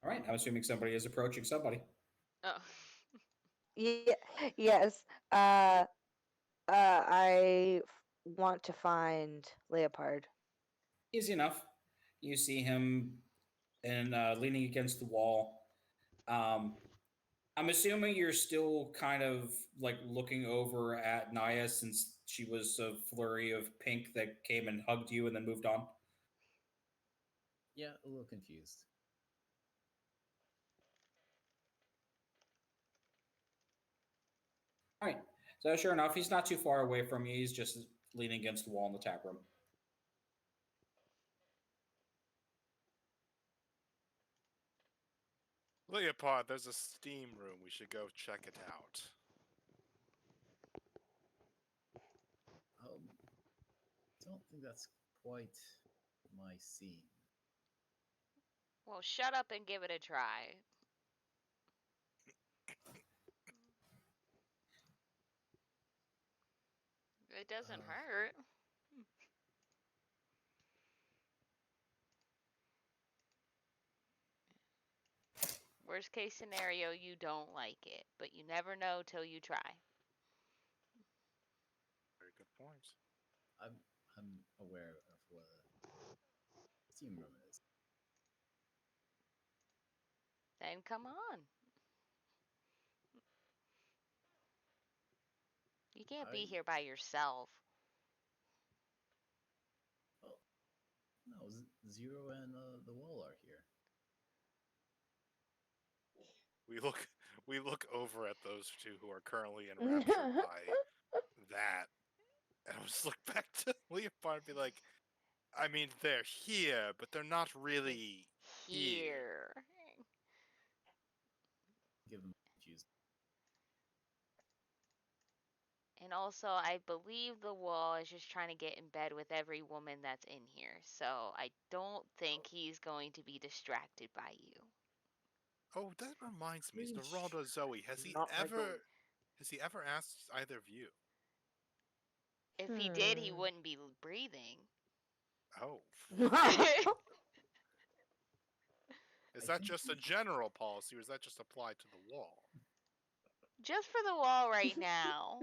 All right. I'm assuming somebody is approaching somebody. Oh. Yeah. Yes. I want to find Leopard. Easy enough. You see him and leaning against the wall. I'm assuming you're still kind of like looking over at Naya since she was a flurry of pink that came and hugged you and then moved on. Yeah, a little confused. All right. So sure enough, he's not too far away from you. He's just leaning against the wall in the tap room. Leopard, there's a steam room. We should go check it out. Don't think that's quite my scene. Well, shut up and give it a try. It doesn't hurt. Worst case scenario, you don't like it, but you never know till you try. Very good point. I'm aware of what a steam room is. Then come on. You can't be here by yourself. Oh, no, Zero and the Wall are here. We look over at those two who are currently enraptured by that, and I'll just look back to Leopard and be like, I mean, they're here, but they're not really here. Give them confused. And also, I believe the wall is just trying to get in bed with every woman that's in here. So I don't think he's going to be distracted by you. Oh, that reminds me, Really? Zeralda, Zoe, has he ever asked either of you? If he did, he wouldn't be breathing. Oh. Is that just a general policy, or is that just applied to the wall? Just for the wall right now.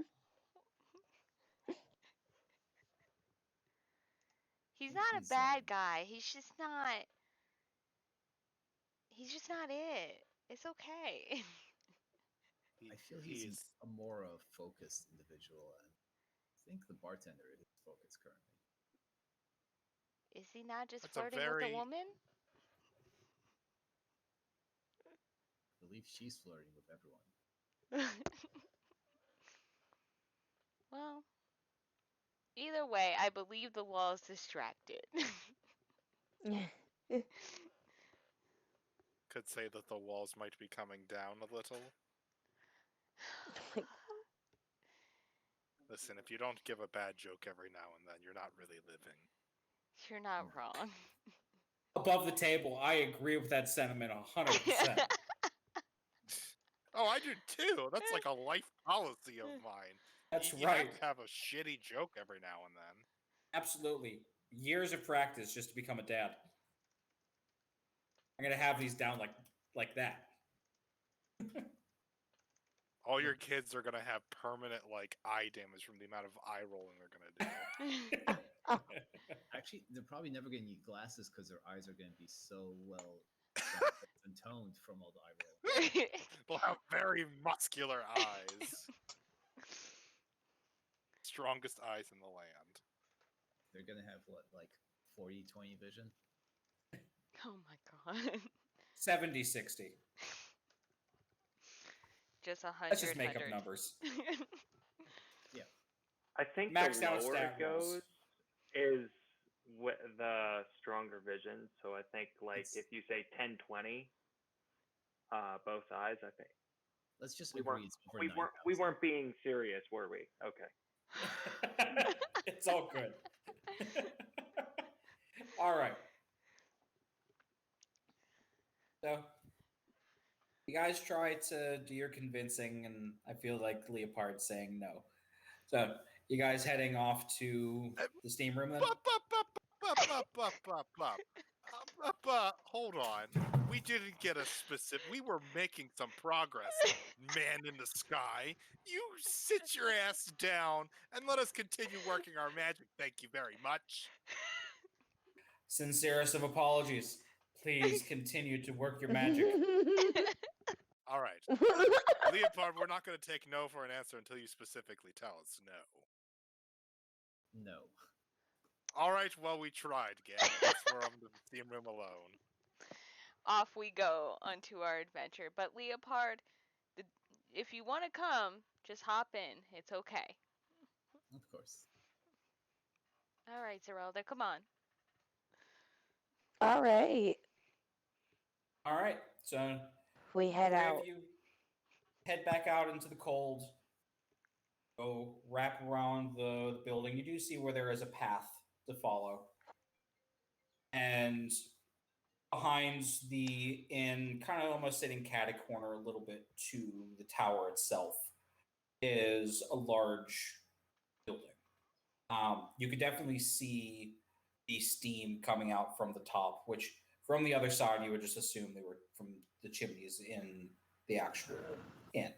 He's not a bad guy. He's just not it. It's okay. I feel he's a more focused individual, and I think the bartender is focused currently. Is he not just flirting with a woman? I believe she's flirting with everyone. Well, Either way, I believe the wall is distracted. Could say that the walls might be coming down a little. Listen, if you don't give a bad joke every now and then, you're not really living. You're not wrong. Above the table, I agree with that sentiment 100%. Oh, I do too. That's like a life policy of mine. That's you right. have to have a shitty joke every now and then. Absolutely. Years of practice just to become a dad. I'm gonna have these down like that. All your kids are gonna have permanent eye damage from the amount of eye rolling they're gonna do. Actually, they're probably never gonna need glasses because their eyes are gonna be so well and toned from all the eye roll. They'll have very muscular eyes. Strongest eyes in the land. They're gonna have what, 40/20 vision? Oh my god. 70-60. Just 100. Let's just make up numbers. Yeah. I think Maxed the out lower stat it goes rolls. is the stronger vision. So I think if you say 10/20, both eyes, I think. Let's just We agree weren't, it's over we 9,000. weren't we weren't being serious, were we? Okay. It's all good. All right. So, you guys try to do your convincing, and I feel like Leopard's saying no. So, you guys heading off to the steam room then? Hold on. We didn't get a specific. We were making some progress, man in the sky. You sit your ass down and let us continue working our magic. Thank you very much. Sincerest of apologies. Please continue to work your magic. All right. Leopard, we're not going to take no for an answer until you specifically tell us no. No. All right, well, we tried, gang. We're on the steam room alone. Off we go onto our adventure. But Leopard, if you want to come, just hop in. It's okay. Of course. All right, Zerelda, come on. All right. All right. So, We head three out. of you head back out into the cold. Go wrap around the building. You do see where there is a path to follow. And behind the inn, kind of almost sitting catty corner a little bit to the tower itself, is a large building. You could definitely see the steam coming out from the top, which from the other side you would just assume they were from the chimneys in the actual inn.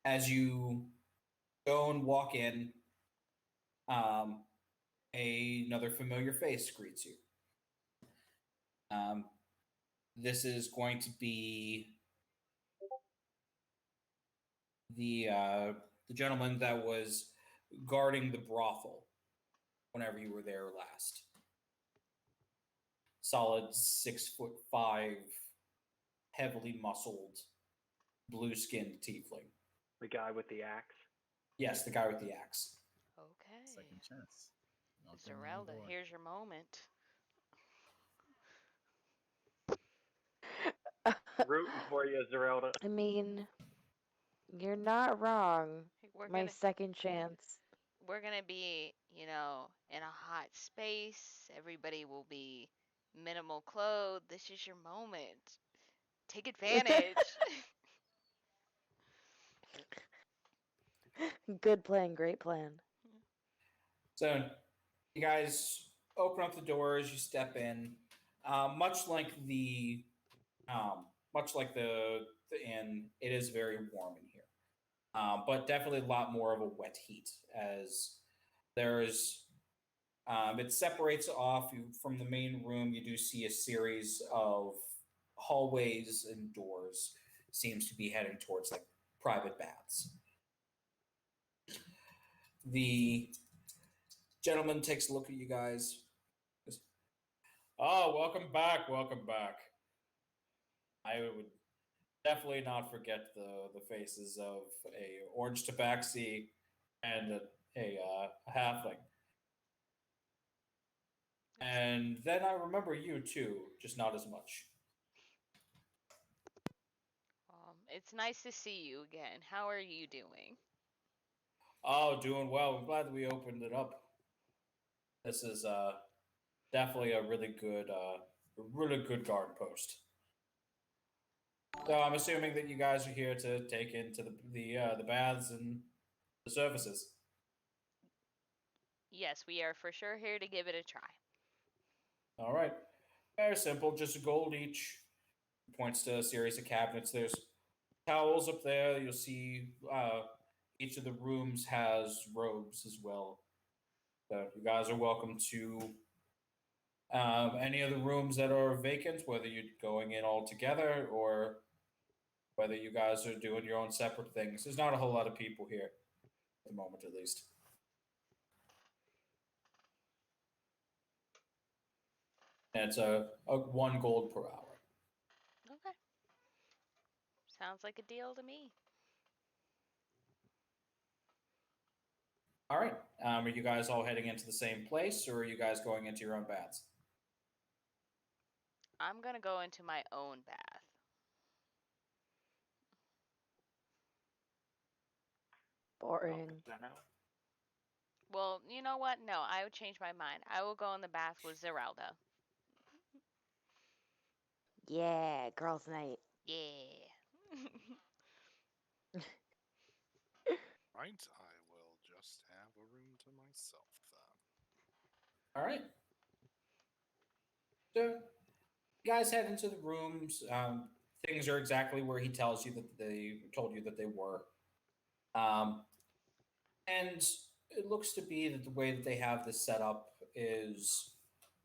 As you go and walk in, another familiar face greets you. This is going to be the gentleman that was guarding the brothel whenever you were there last. Solid 6'5", heavily muscled, blue-skinned tiefling. The guy with the axe. Yes, the guy with the axe. Okay. Second chance. Zerelda, here's your moment. Rooting for you, Zerelda. I mean, you're not wrong. My second chance. We're gonna be, in a hot space. Everybody will be minimal clothed. This is your moment. Take advantage. Good plan, great plan. So, you guys open up the doors. You step in. Much like the inn, it is very warm in here, but definitely a lot more of a wet heat. As there's, it separates off from the main room. You do see a series of hallways and doors. Seems to be heading towards private baths. The gentleman takes a look at you guys. Oh, welcome back. I would definitely not forget the faces of a orange tabaxi and a halfling. And then I remember you too, just not as much. It's nice to see you again. How are you doing? Oh, doing well. I'm glad that we opened it up. This is definitely a really good guard post. So I'm assuming that you guys are here to take into the baths and the services. Yes, we are for sure here to give it a try. All right, very simple, just a gold each. Points to a series of cabinets. There's towels up there. You'll see each of the rooms has robes as well. So you guys are welcome to any of the rooms that are vacant, whether you're going in all together or whether you guys are doing your own separate things. There's not a whole lot of people here at the moment, at least. And it's a 1 gold per hour. Okay. Sounds like a deal to me. All right. Are you guys all heading into the same place, or are you guys going into your own baths? I'm gonna go into my own bath. Boring. Well, you know what? No, I would change my mind. I will go in the bath with Zeralda. Yeah, girls' night. Yeah. Right, I will just have a room to myself then. All right. So, you guys head into the rooms. Things are exactly where he tells you that they told you that they were. And it looks to be that the way that they have this set up is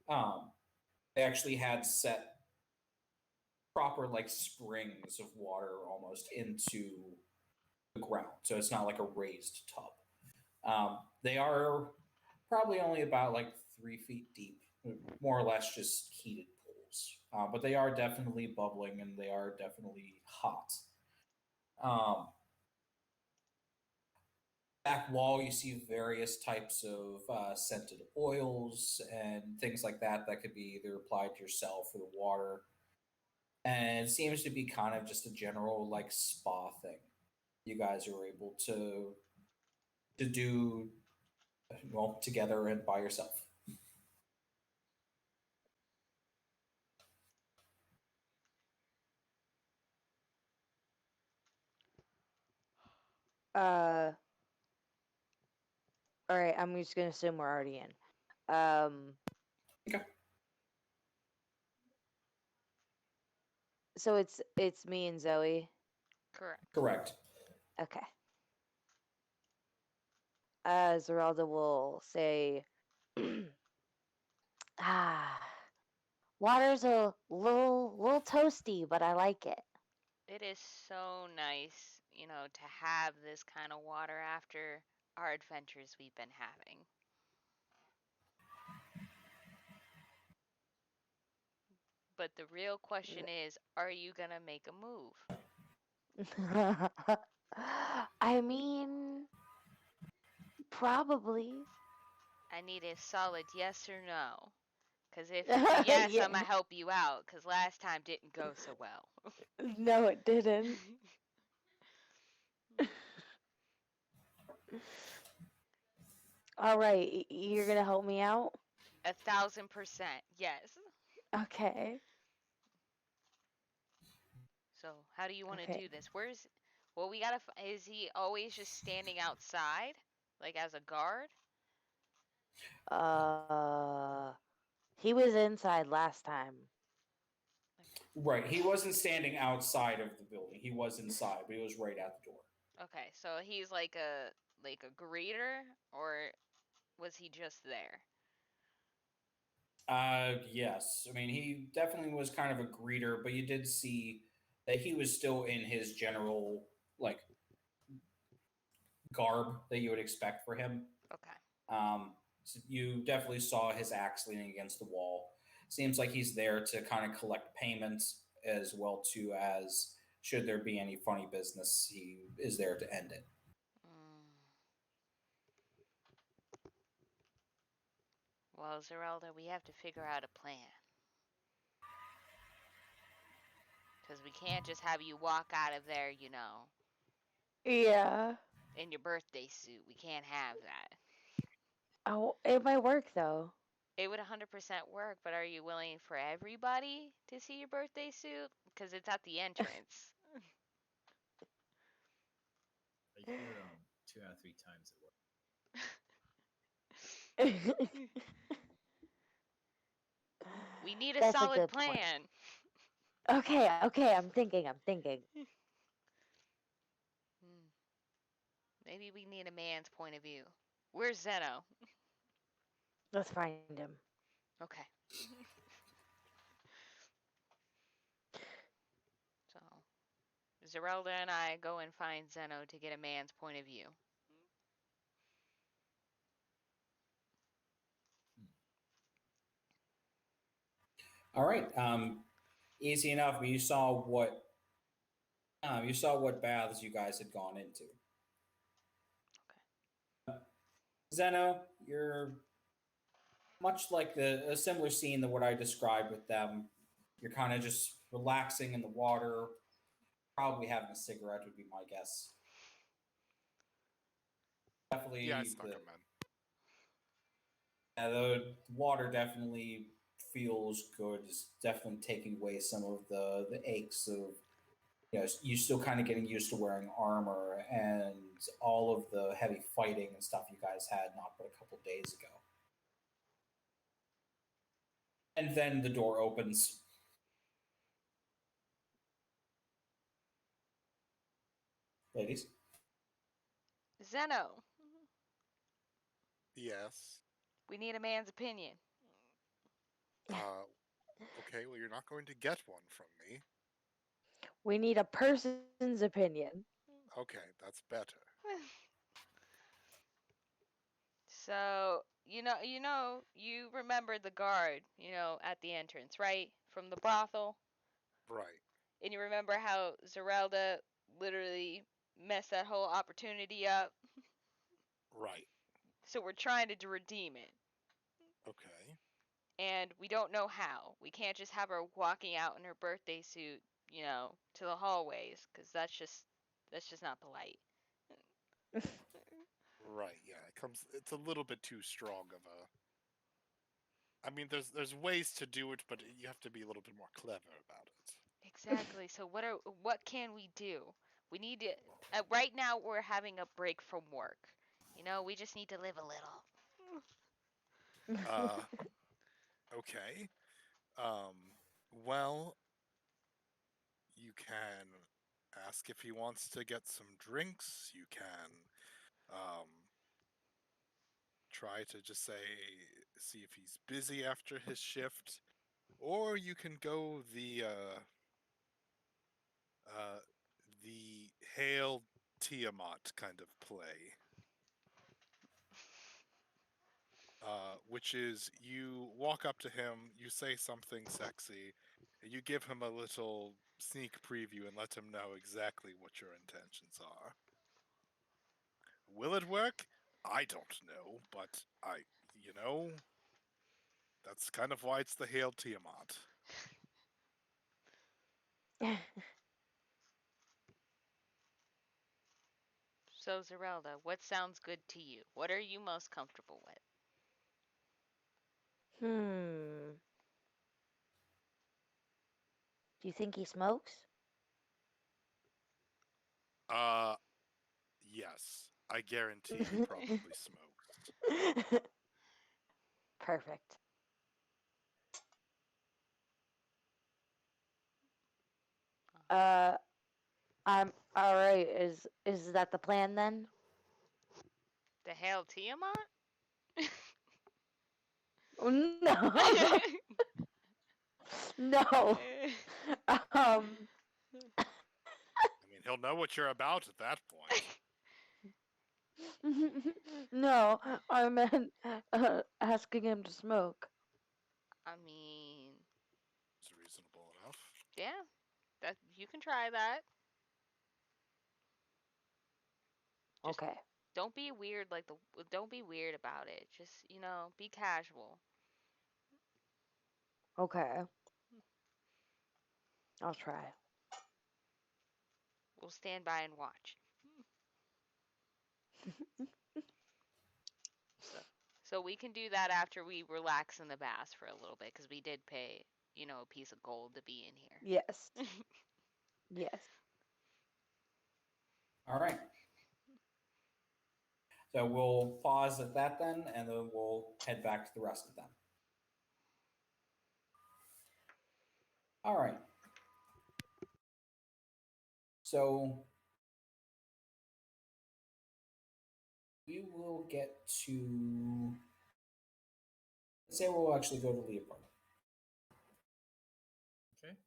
they actually had set proper like springs of water almost into the ground. So it's not like a raised tub. They are probably only about like 3 feet deep, more or less just heated pools. But they are definitely bubbling and they are definitely hot. Back wall, you see various types of scented oils and things like that that could be either applied to yourself or the water. And it seems to be kind of just a general like spa thing. You guys are able to do well together and by yourself. All right, I'm just gonna assume we're already in. Okay. So it's me and Zoe. Correct. Correct. Okay. Zeralda will say, "Ah, water's a little toasty, but I like it." It is so nice, to have this kind of water after our adventures we've been having. But the real question is, are you gonna make a move? I mean, probably. I need a solid yes or no. Because if it's a yes, Yeah. I'm gonna help you out. Because last time didn't go so well. No, it didn't. All right, you're gonna help me out? 1,000%, yes. Okay. So how do you want to Okay. do this? Well, is he always just standing outside, like as a guard? He was inside last time. Right. He wasn't standing outside of the building. He was inside, but he was right at the door. Okay, so he's like a greeter, or was he just there? Yes. I mean, he definitely was kind of a greeter, but you did see that he was still in his general like garb that you would expect for him. Okay. So you definitely saw his axe leaning against the wall. Seems like he's there to kind of collect payments as well too as should there be any funny business, he is there to end it. Well, Zerelda, we have to figure out a plan. Because we can't just have you walk out of there, you know. Yeah. In your birthday suit. We can't have that. Oh, it might work though. It would 100% work, but are you willing for everybody to see your birthday suit? Because it's at the entrance. I hear 2 out of 3 times it works. We need a That's solid good plan. Point. Okay, I'm thinking. Maybe we need a man's point of view. Where's Zeno? Let's find him. Okay. So, Zerelda and I go and find Zeno to get a man's point of view. All right. Easy enough. You saw what baths you guys had gone into. Okay. Zeno, you're much like a similar scene to what I described with them. You're kind of just relaxing in the water, probably having a cigarette would be my guess. Definitely, Yeah, I snuck him in. The water definitely feels good. It's definitely taking away some of the aches of, you still kind of getting used to wearing armor and all of the heavy fighting and stuff you guys had not but a couple days ago. And then the door opens. Ladies? Zeno. Yes. We need a man's opinion. Okay, well, you're not going to get one from me. We need a person's opinion. Okay, that's better. So, you remember the guard, at the entrance, right? From the brothel? Right. And you remember how Zerelda literally messed that whole opportunity up? Right. So we're trying to redeem it. Okay. And we don't know how. We can't just have her walking out in her birthday suit, to the hallways, because that's just not polite. Right, yeah. It's a little bit too strong of a... I mean, there's ways to do it, but you have to be a little bit more clever about it. Exactly. So what can we do? We need to right now we're having a break from work. We just need to live a little. Okay. Well, you can ask if he wants to get some drinks. You can try to just see if he's busy after his shift, or you can go the Hail Tiamat kind of play, which is you walk up to him, you say something sexy, and you give him a little sneak preview and let him know exactly what your intentions are. Will it work? I don't know, but that's kind of why it's the Hail Tiamat. So Zerelda, what sounds good to you? What are you most comfortable with? Do you think he smokes? Yes. I guarantee he probably smokes. Perfect. I'm all right. Is that the plan then? The Hail Tiamat? No. No. I mean, he'll know what you're about at that point. No, I meant asking him to smoke. I mean, It's reasonable enough. yeah, that you can try that. Just Okay. don't be weird don't be weird about it. Just, be casual. Okay. I'll try. We'll stand by and watch. So we can do that after we relax in the baths for a little bit, because we did pay, a piece of gold to be in here. Yes. Yes. All right. So we'll pause at that then, and then we'll head back to the rest of them. All right. So we will get to. Let's say we'll actually go to Leopard. Okay.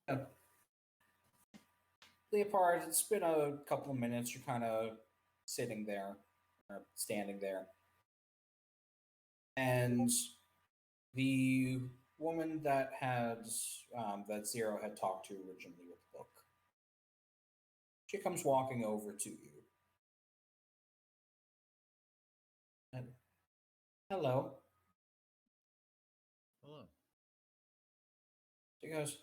Leopard, it's been a couple of minutes. You're kind of sitting there, or standing there. And the woman that that Zero had talked to originally with the book, she comes walking over to you. And, hello. Hello. She goes,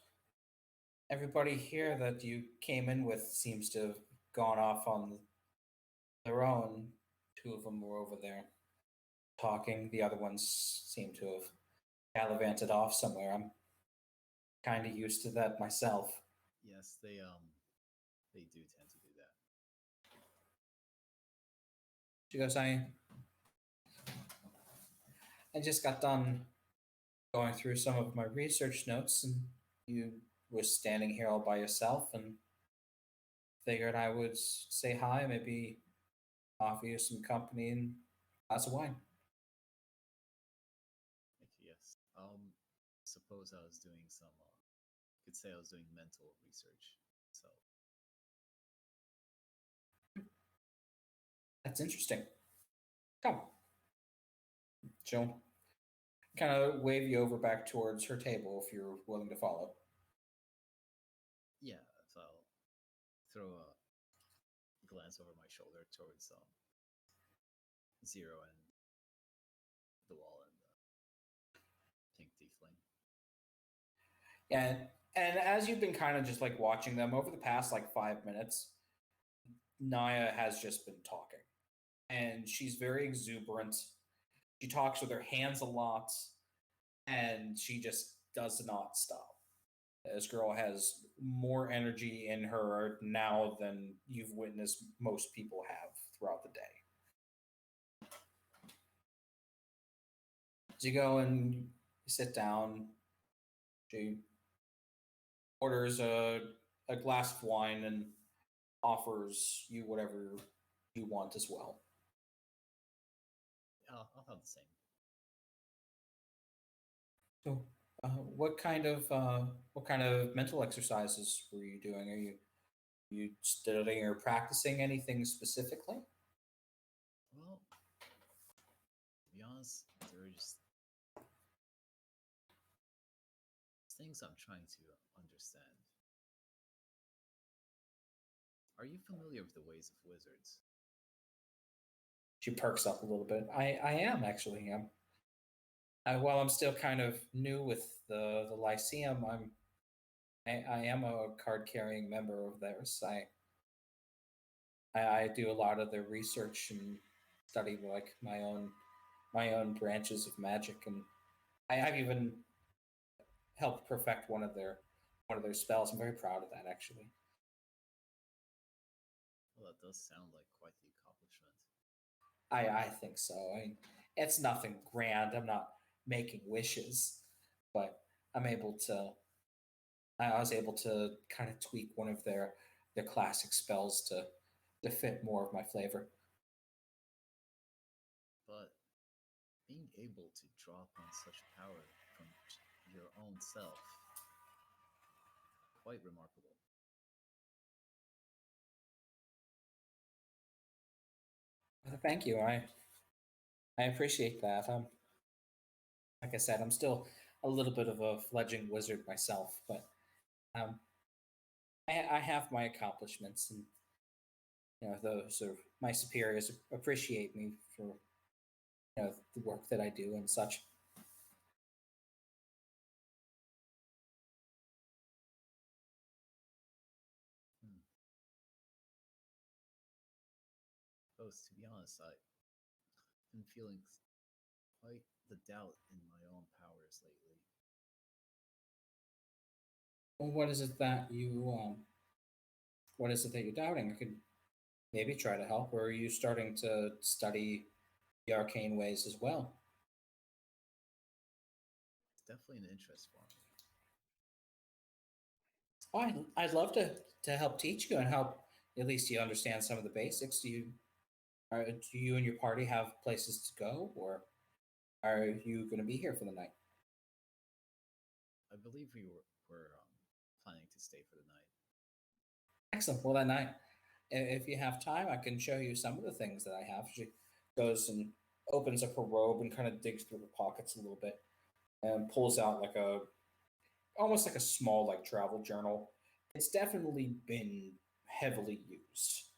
everybody here that you came in with seems to have gone off on their own. Two of them were over there talking. The other ones seem to have gallivanted off somewhere. I'm kind of used to that myself. Yes, they do tend to do that. She goes, I just got done going through some of my research notes, and you were standing here all by yourself, and figured I would say hi, maybe offer you some company and a glass of wine. Thank you. Yes. Suppose I was doing some. Could say I was doing mental research. So. That's interesting. Come. She'll kind of wave you over back towards her table if you're willing to follow. Yeah, so I'll throw a glance over my shoulder towards Zero and the wall and the pink tiefling. Yeah, and as you've been kind of just like watching them over the past like 5 minutes, Naya has just been talking. And she's very exuberant. She talks with her hands a lot, and she just does not stop. This girl has more energy in her now than you've witnessed most people have throughout the day. So you go and you sit down. She orders a glass of wine and offers you whatever you want as well. I'll have the same. So, what kind of mental exercises were you doing? Are you studying or practicing anything specifically? Well, to be honest, there are just things I'm trying to understand. Are you familiar with the ways of wizards? She perks up a little bit. I am actually. While I'm still kind of new with the Lyceum, I am a card carrying member of theirs. I do a lot of their research and study like my own branches of magic, and I've even helped perfect one of their spells. I'm very proud of that, actually. Well, that does sound like quite the accomplishment. I think so. I mean, it's nothing grand. I'm not making wishes, but I was able to kind of tweak one of their classic spells to fit more of my flavor. But being able to draw upon such power from your own self, quite remarkable. Thank you. I appreciate that. Like I said, I'm still a little bit of a fledgling wizard myself, but I have my accomplishments, and those of my superiors appreciate me for the work that I do and such. Oh, to be honest, I've been feeling quite the doubt in my own powers lately. Well, what is it that you're doubting? I could maybe try to help. Or are you starting to study the arcane ways as well? It's definitely an interest for me. Oh, I'd love to help teach you and help at least you understand some of the basics. Do you and your party have places to go, or are you going to be here for the night? I believe were planning to stay for the night. Excellent. Well, that night, if you have time, I can show you some of the things that I have. She goes and opens up her robe and kind of digs through her pockets a little bit and pulls out like almost like a small like travel journal. It's definitely been heavily used.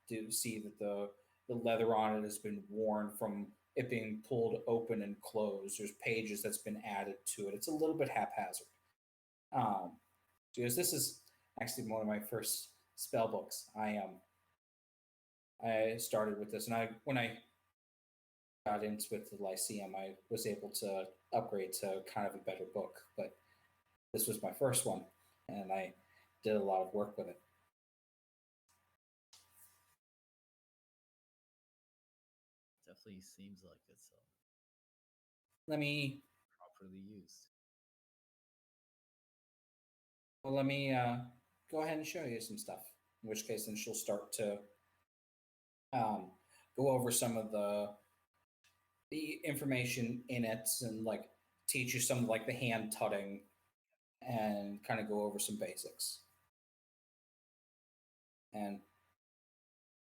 To see that the leather on it has been worn from it being pulled open and closed. There's pages that's been added to it. It's a little bit haphazard. Because this is actually one of my first spell books. I started with this, and when I got into with the Lyceum, I was able to upgrade to kind of a better book. But this was my first one, and I did a lot of work with it. Definitely seems like it's Let me properly used. Well, let me go ahead and show you some stuff. In which case, then she'll start to go over some of the information in it and like teach you some like the hand tutting and kind of go over some basics. And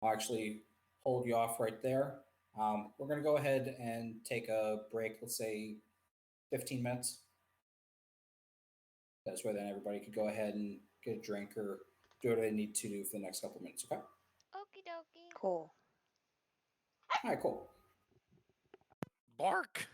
I'll actually hold you off right there. We're going to go ahead and take a break, let's say 15 minutes. That's where then everybody could go ahead and get a drink or do what they need to do for the next couple of minutes, okay? Okie dokie. Cool. All right, cool. Bark!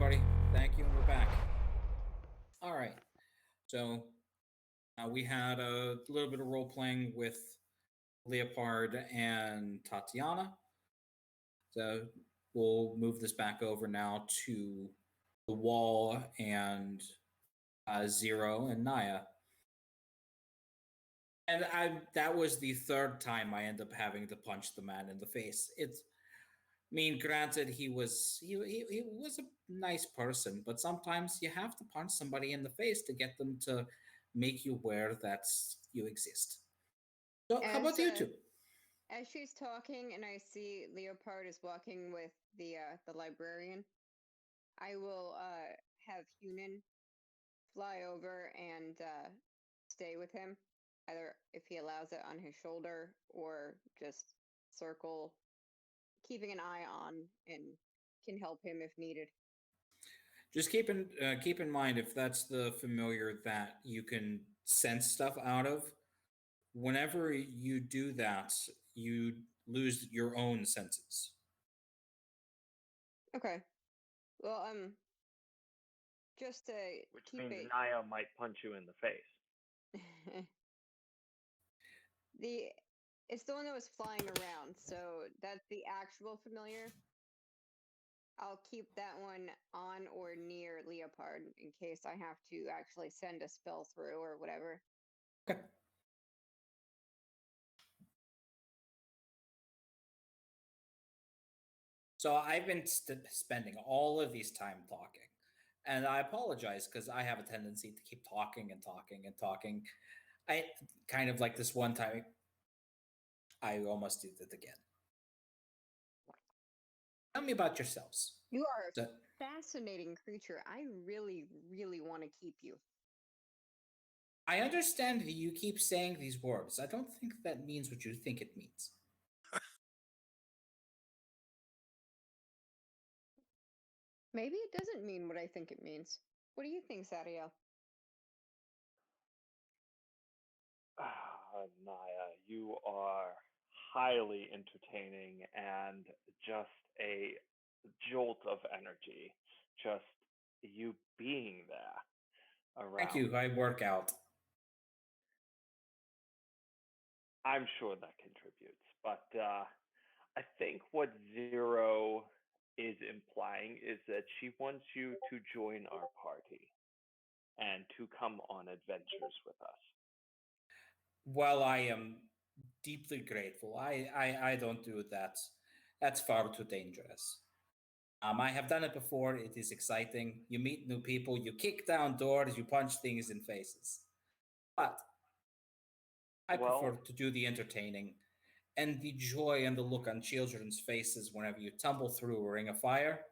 everybody. Thank you, and we're back. All right. So we had a little bit of role playing with Leopard and Tatiana. So we'll move this back over now to the wall and Zero and Naya. And that was the third time I end up having to punch the man in the face. I mean, granted, he was a nice person, but sometimes you have to punch somebody in the face to get them to make you aware that you exist. So, how about you two? As she's talking, and I see Leopard is walking with the librarian, I will have Hunan fly over and stay with him, either if he allows it on his shoulder or just circle, keeping an eye on, and can help him if needed. Just keep in mind, if that's the familiar that you can sense stuff out of, whenever you do that, you lose your own senses. Okay. Well, just to Which keep means it. Naya might punch you in the face. It's the one that was flying around, so that's the actual familiar. I'll keep that one on or near Leopard in case I have to actually send a spell through or whatever. Okay. So I've been spending all of these time talking, and I apologize because I have a tendency to keep talking and talking and talking. I kind of like this one time, I almost did it again. Tell me about yourselves. You are a fascinating creature. I really, really want to keep you. I understand you keep saying these words. I don't think that means what you think it means. Maybe it doesn't mean what I think it means. What do you think, Sariel? Naya, you are highly entertaining and just a jolt of energy. Just you being there around. Thank you. I work out. I'm sure that contributes. But I think what Zero is implying is that she wants you to join our party and to come on adventures with us. Well, I am deeply grateful. I don't do that. That's far too dangerous. I have done it before. It is exciting. You meet new people. You kick down doors. You punch things in faces. But I prefer to do the entertaining and the joy and the look on children's faces whenever you tumble through a ring of fire.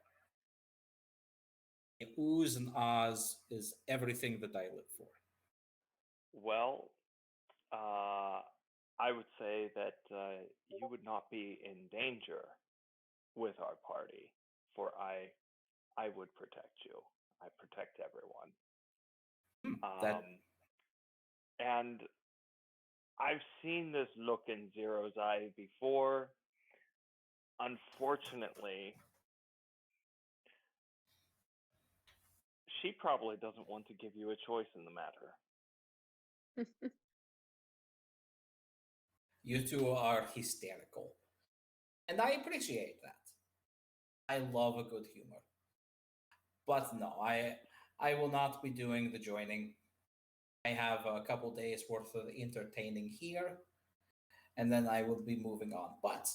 The oohs and ahs is everything that I live for. Well, I would say that you would not be in danger with our party, for I would protect you. I protect everyone. And I've seen this look in Zero's eye before. Unfortunately, she probably doesn't want to give you a choice in the matter. You two are hysterical. And I appreciate that. I love a good humor. But no, I will not be doing the joining. I have a couple days worth of entertaining here, and then I will be moving on. But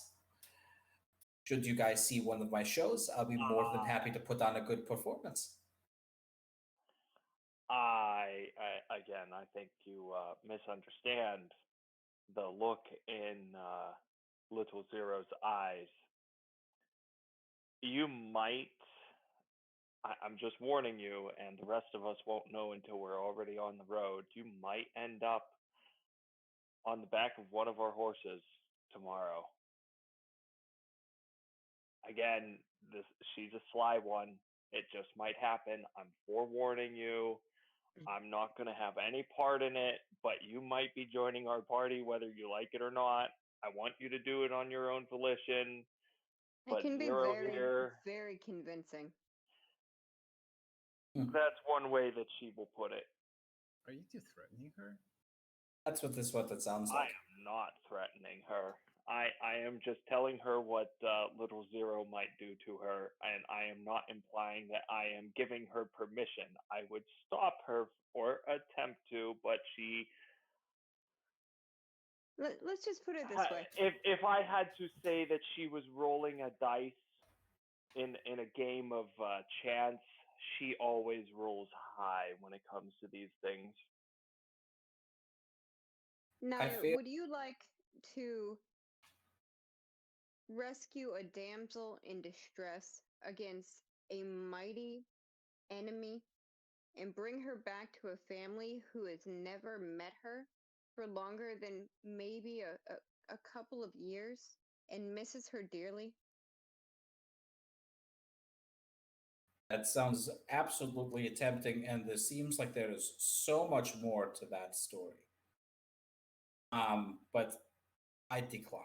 should you guys see one of my shows, I'll be more than happy to put on a good performance. I think you misunderstand the look in Little Zero's eyes. You might, I'm just warning you, and the rest of us won't know until we're already on the road, you might end up on the back of one of our horses tomorrow. Again, she's a sly one. It just might happen. I'm forewarning you. I'm not going to have any part in it, but you might be joining our party whether you like it or not. I want you to do it on your own volition. It can be very, very convincing. That's one way that she will put it. Are you two threatening her? That's what that sounds I like. am not threatening her. I am just telling her what Little Zero might do to her, and I am not implying that I am giving her permission. I would stop her or attempt to, but she. Let's just put it this way. If I had to say that she was rolling a dice in a game of chance, she always rolls high when it comes to these things. Now, would you like to rescue a damsel in distress against a mighty enemy and bring her back to a family who has never met her for longer than maybe a couple of years and misses her dearly? That sounds absolutely tempting, and there seems like there is so much more to that story. But I decline.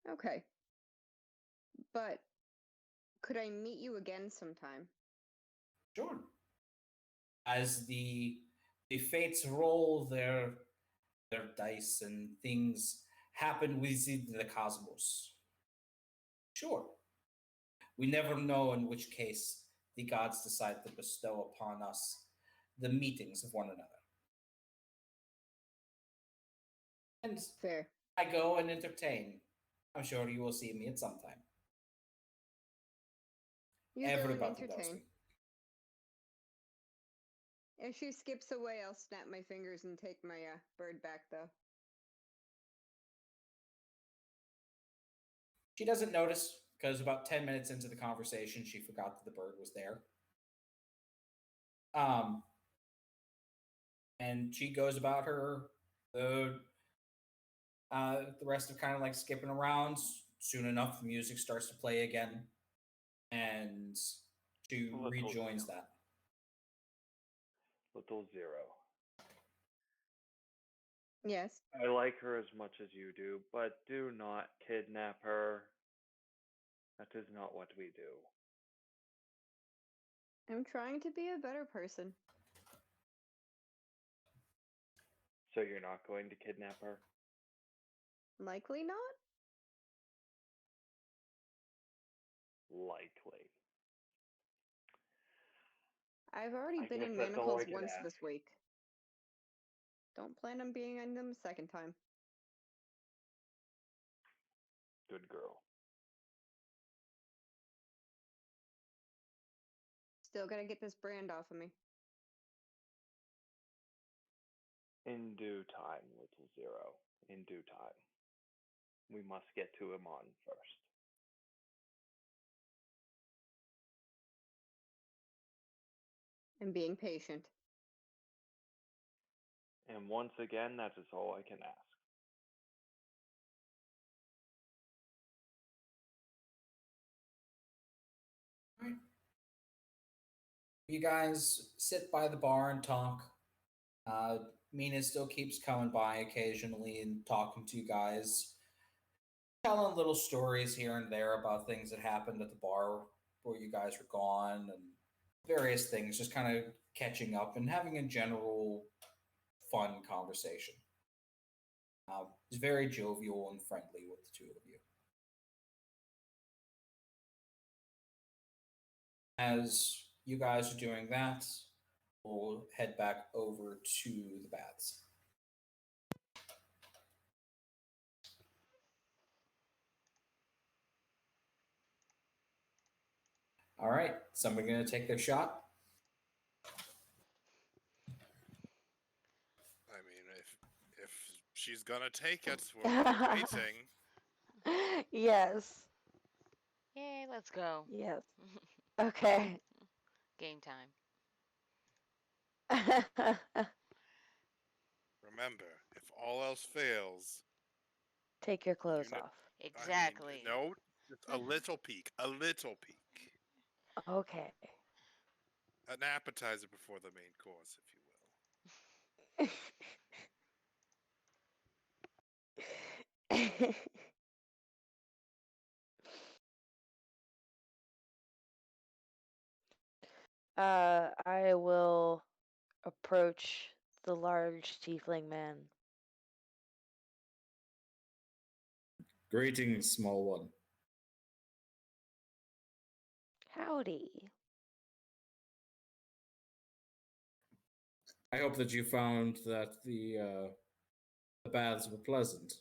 Okay. But could I meet you again sometime? Sure. As the fates roll their dice and things happen within the cosmos. Sure. We never know in which case the gods decide to bestow upon us the meetings of one another. And fair. I go and entertain. I'm sure you will see me at some time. You Everybody go and does entertain. me. If she skips away, I'll snap my fingers and take my bird back, though. She doesn't notice because about 10 minutes into the conversation, she forgot that the bird was there. And she goes about her the rest of kind of like skipping around. Soon enough, the music starts to play again, and she rejoins that. Little Zero. Yes. I like her as much as you do, but do not kidnap her. That is not what we do. I'm trying to be a better person. So you're not going to kidnap her? Likely not? Likely. I've already been in manacles once this week. Don't plan on being in them a second time. Good girl. Still gotta get this brand off of me. In due time, Little Zero. In due time. We must get to him on first. And being patient. And once again, that is all I can ask. Right. You guys sit by the bar and talk. Mina still keeps coming by occasionally and talking to you guys, telling little stories here and there about things that happened at the bar where you guys were gone and various things, just kind of catching up and having a general fun conversation. It's very jovial and friendly with the two of you. As you guys are doing that, we'll head back over to the baths. All right, somebody gonna take their shot? I mean, if she's gonna take it, we're waiting. Yes. Yay, let's go. Yes. Okay. Game time. Remember, if all else fails, Take your clothes off. Exactly. I mean, no, just a little peek. A little peek. Okay. An appetizer before the main course, if you will. I will approach the large tiefling man. Greetings, small one. Howdy. I hope that you found that the baths were pleasant.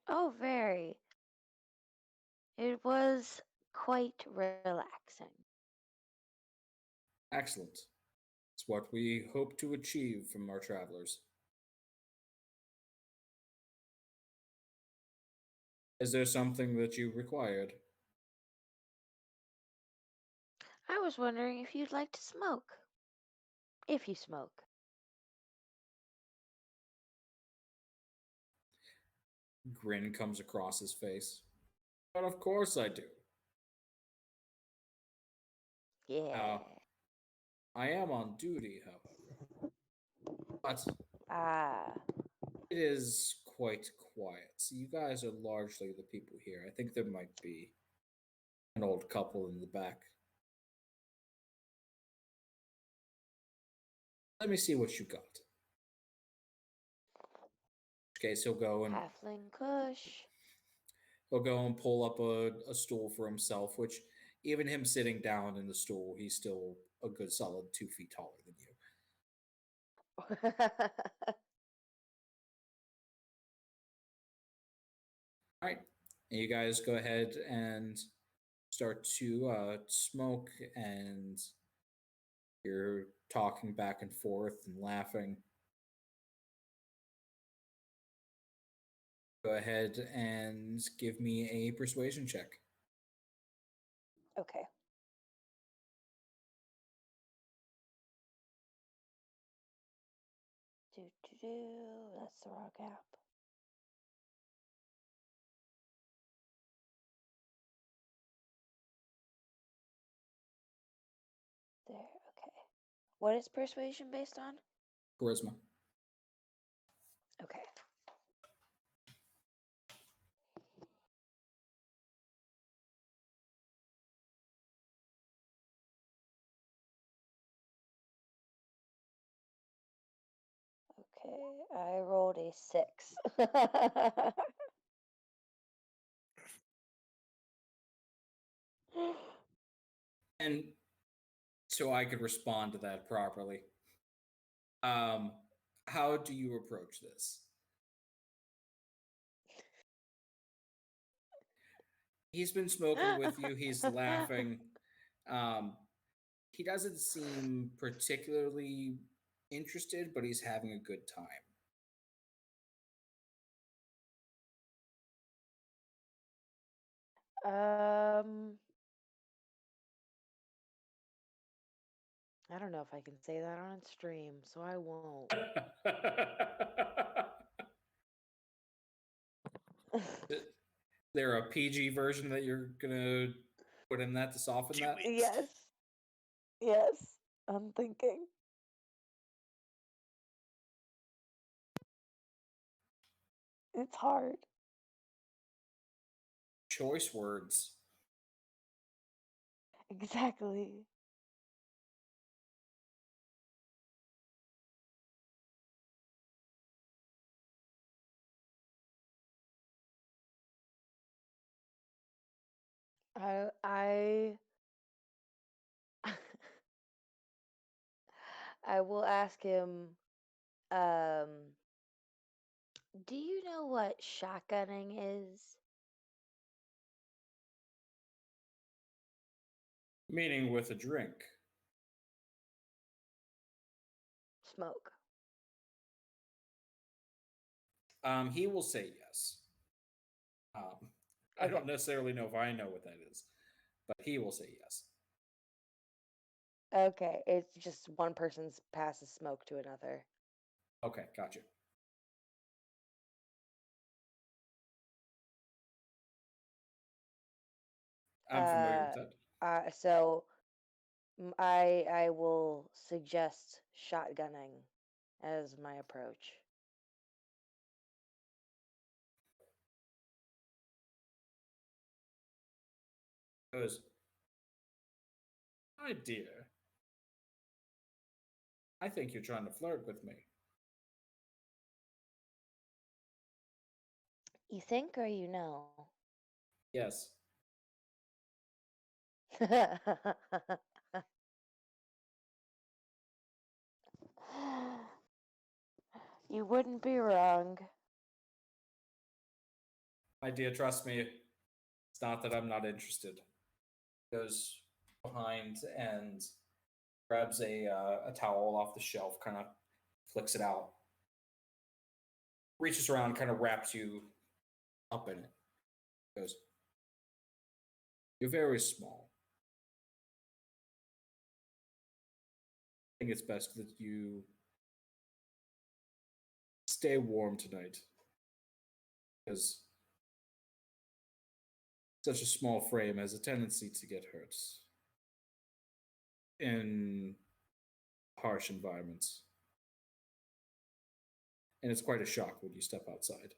Oh, very. It was quite relaxing. Excellent. It's what we hope to achieve from our travelers. Is there something that you required? I was wondering if you'd like to smoke. If you smoke. Grin comes across his face. But of course I do. Yeah. I am on duty, however. But Ah. it is quite quiet. So you guys are largely the people here. I think there might be an old couple in the back. Let me see what you got. Okay, so he'll go and Halfling Kush. he'll go and pull up a stool for himself, which even him sitting down in the stool, he's still a good solid 2 feet taller than you. All right. And you guys go ahead and start to smoke, and you're talking back and forth and laughing. Go ahead and give me a persuasion check. Okay. That's the wrong app. There, okay. What is persuasion based on? Charisma. Okay. Okay, I rolled a 6. And so I could respond to that properly. How do you approach this? He's been smoking with you. He's laughing. He doesn't seem particularly interested, but he's having a good time. I don't know if I can say that on stream, so I won't. Is there a PG version that you're gonna put in that to soften that? Yes. Yes. I'm thinking. It's hard. Choice words. Exactly. I I will ask him, um, do you know what shotgunning is? Meaning with a drink. Smoke. He will say yes. I don't necessarily know if I know what that is, but he will say yes. Okay, it's just one person's passes smoke to another. Okay, gotcha. I'm familiar with that. So I will suggest shotgunning as my approach. Goes, My dear, I think you're trying to flirt with me. You think or you know? Yes. You wouldn't be wrong. My dear, trust me, it's not that I'm not interested. Goes behind and grabs a towel off the shelf, kind of flicks it out, reaches around, kind of wraps you up in it. Goes, you're very small. I think it's best that you stay warm tonight, because such a small frame has a tendency to get hurt in harsh environments. And it's quite a shock when you step outside.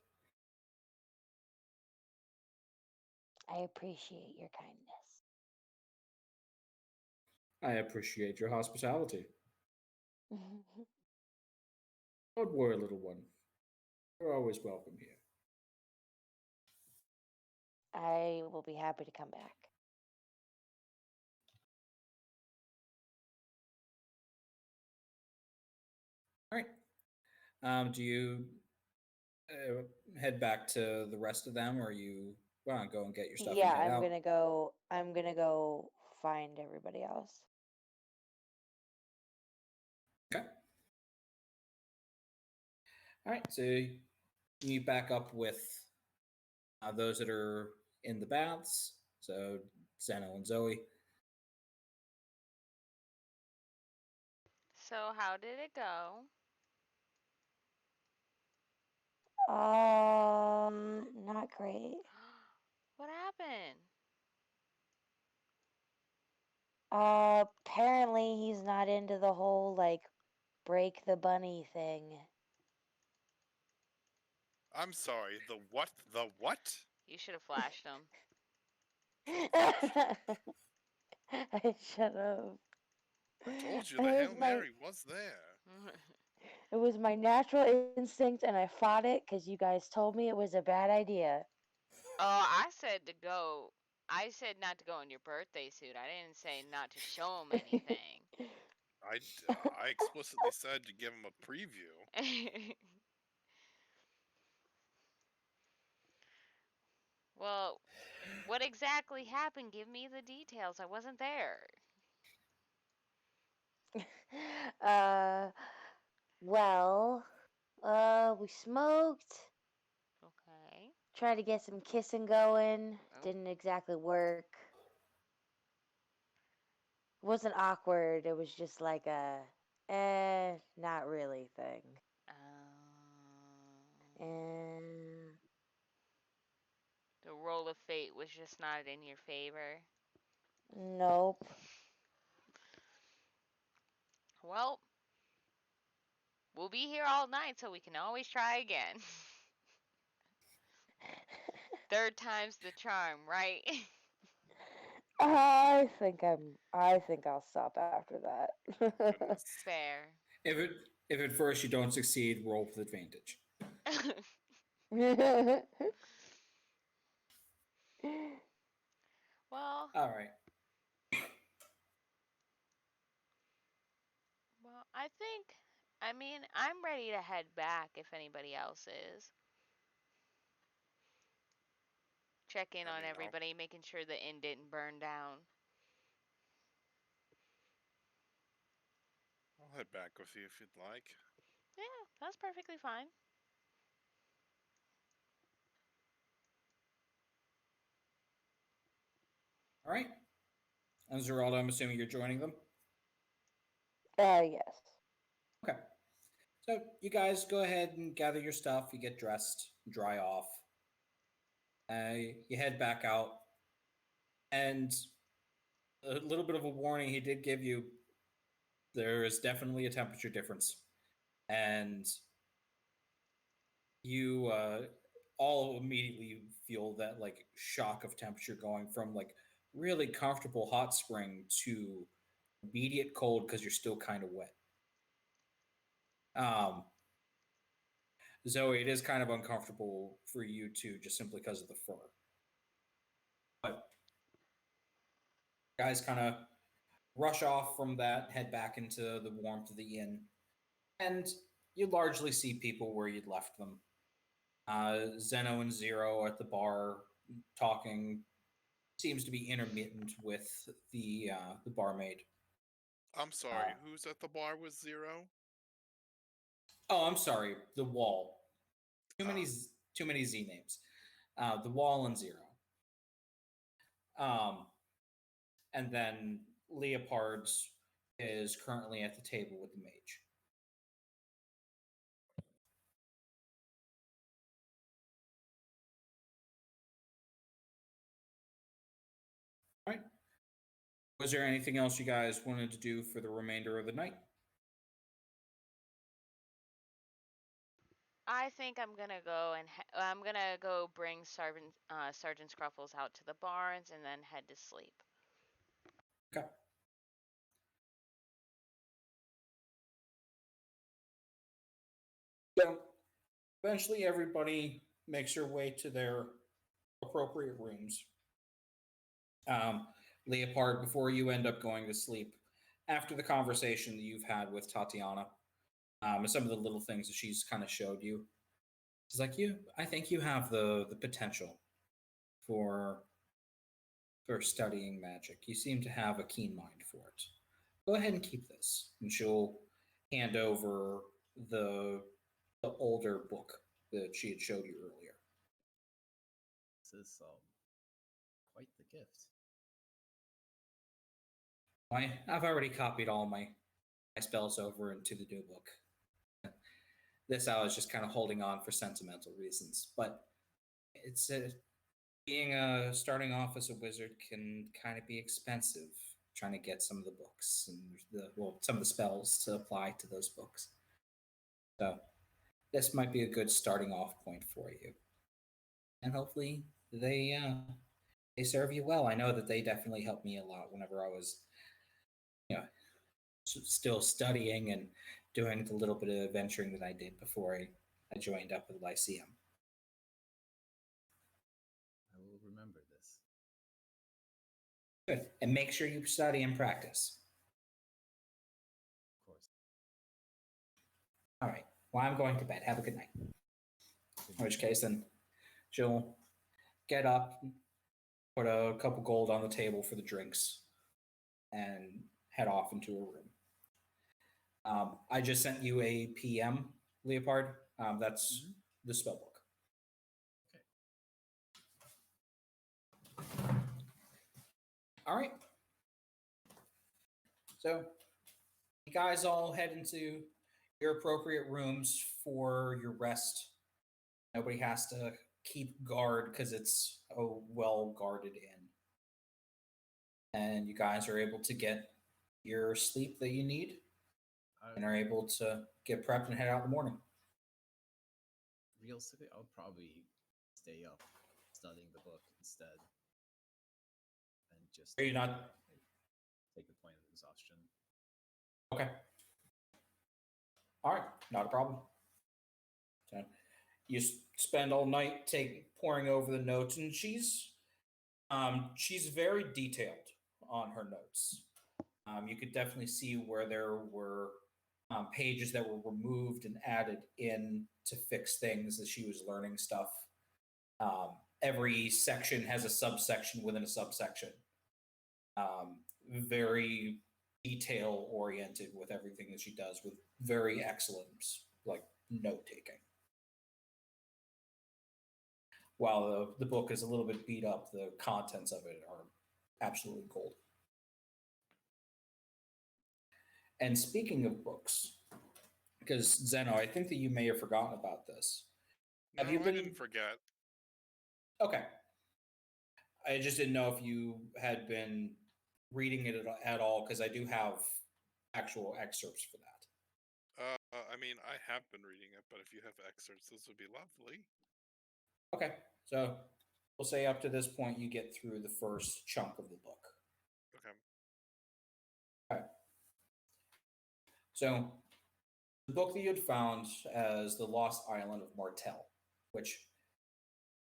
I appreciate your kindness. I appreciate your hospitality. Don't worry, little one. You're always welcome here. I will be happy to come back. All right. Do you head back to the rest of them, or you want to go and get your stuff Yeah, and head out? I'm gonna go find everybody else. Okay. All right. So you meet back up with those that are in the baths. So Zeno and Zoe. So how did it go? Not great. What happened? Apparently he's not into the whole like break the bunny thing. I'm sorry, the what? The what? You should have flashed him. I should have. I told you the Hail Mary was there. It was my natural instinct, and I fought it because you guys told me it was a bad idea. Oh, I said to go. I said not to go in your birthday suit. I didn't say not to show him anything. I explicitly said to give him a preview. Well, what exactly happened? Give me the details. I wasn't there. Well, we smoked. Okay. Tried to get some kissing going. Oh. Didn't exactly work. It wasn't awkward. It was just like a, not really thing. And The roll of fate was just not in your favor. nope. Well, we'll be here all night, so we can always try again. Third time's the charm, right? I think I'll stop after that. Fair. If at first you don't succeed, roll with advantage. Well. All right. Well, I mean, I'm ready to head back if anybody else is. Check in on everybody, making sure the inn didn't burn down. I'll head back with you if you'd like. Yeah, that's perfectly fine. All right. And Zeraldo, I'm assuming you're joining them? Yes. Okay. So you guys go ahead and gather your stuff. You get dressed, dry off. You head back out. And a little bit of a warning he did give you. There is definitely a temperature difference. And you all immediately feel that like shock of temperature going from like really comfortable hot spring to immediate cold because you're still kind of wet. Zoe, it is kind of uncomfortable for you too, just simply because of the fur. But guys kind of rush off from that, head back into the warmth of the inn, and you largely see people where you'd left them. Zeno and Zero at the bar talking. Seems to be intermittent with the barmaid. I'm sorry, who's at the bar with Zero? Oh, I'm sorry, the wall. Too many Z names. The wall and Zero. And then Leopard's is currently at the table with the mage. All right. Was there anything else you guys wanted to do for the remainder of the night? I think I'm gonna go and I'm gonna go bring Sergeant Scruffles out to the barns and then head to sleep. Okay. So eventually everybody makes their way to their appropriate rooms. Leopard, before you end up going to sleep, after the conversation that you've had with Tatiana, and some of the little things that she's kind of showed you, she's like, I think you have the potential for studying magic. You seem to have a keen mind for it. Go ahead and keep this. And she'll hand over the older book that she had showed you earlier. This is quite the gift. I've already copied all my spells over into the new book. This I was just kind of holding on for sentimental reasons, but it's starting off as a wizard can kind of be expensive. Trying to get some of the books and some of the spells to apply to those books. So this might be a good starting off point for you, and hopefully they serve you well. I know that they definitely helped me a lot whenever I was, still studying and doing the little bit of adventuring that I did before I joined up with Lyceum. I will remember this. Good. And make sure you study and practice. Of course. All right. Well, I'm going to bed. Have a good night. In which case, then she'll get up, put a couple gold on the table for the drinks, and head off into her room. I just sent you a PM, Leopard. That's the spellbook. Okay. All right. So you guys all head into your appropriate rooms for your rest. Nobody has to keep guard because it's a well-guarded inn. And you guys are able to get your sleep that you need and are able to get prepped and head out in the morning. Realistically, I'll probably stay up studying the book instead. And just Are you not take the point of exhaustion. Okay. All right, not a problem. So you spend all night pouring over the notes, and she's very detailed on her notes. You could definitely see where there were pages that were removed and added in to fix things as she was learning stuff. Every section has a subsection within a subsection. Very detail oriented with everything that she does, with very excellent note taking. While the book is a little bit beat up, the contents of it are absolutely gold. And speaking of books, because Zeno, I think that you may have forgotten about this. No, I didn't forget. Okay. I just didn't know if you had been reading it at all, because I do have actual excerpts for that. I mean, I have been reading it, but if you have excerpts, those would be lovely. Okay, so we'll say up to this point, you get through the first chunk of the book. Okay. Okay. So, the book that you had found as The Lost Island of Martel, which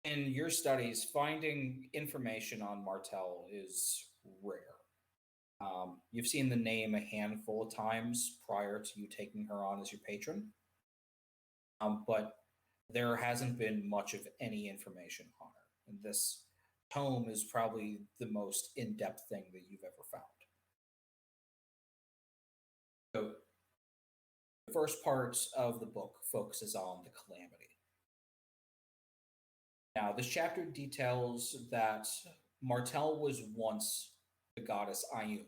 in your studies, finding information on Martel is rare. You've seen the name a handful of times prior to you taking her on as your patron, but there hasn't been much of any information on her. And this tome is probably the most in-depth thing that you've ever found. So, the first part of the book focuses on the calamity. Now, this chapter details that Martel was once the goddess Ayun.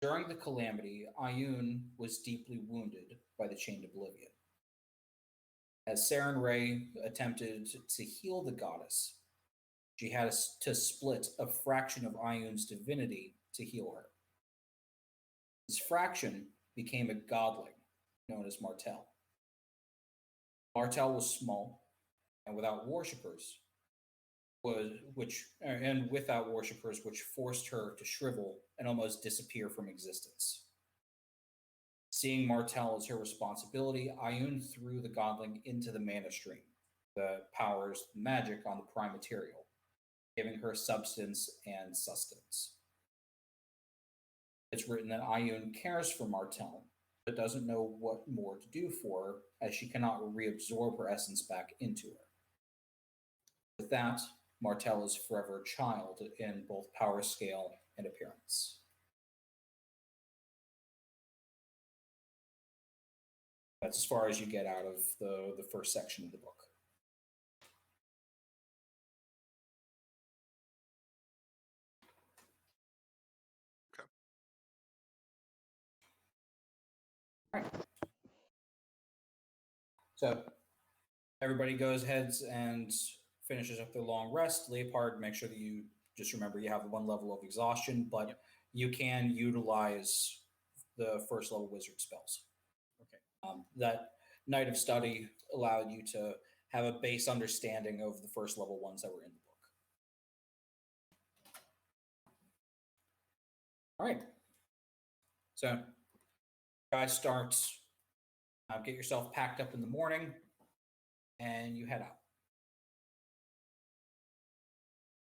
During the calamity, Ayun was deeply wounded by the Chained Oblivion. As Saren Ray attempted to heal the goddess, she had to split a fraction of Ayun's divinity to heal her. This fraction became a godling known as Martel. Martel was small and without worshippers, which forced her to shrivel and almost disappear from existence. Seeing Martel as her responsibility, Ayun threw the godling into the mana stream that powers magic on the prime material, giving her substance and sustenance. It's written that Ayun cares for Martel, but doesn't know what more to do for her, as she cannot reabsorb her essence back into her. With that, Martel is forever a child in both power scale and appearance. That's as far as you get out of the first section of the book. Okay. All right. So everybody goes ahead and finishes up their long rest. Leopard, make sure that you just remember you have one level of exhaustion, but you can utilize the first level wizard spells. Okay. That Night of Study allowed you to have a base understanding of the first level ones that were in the book. All right. So, guys, start. Get yourself packed up in the morning, and you head out.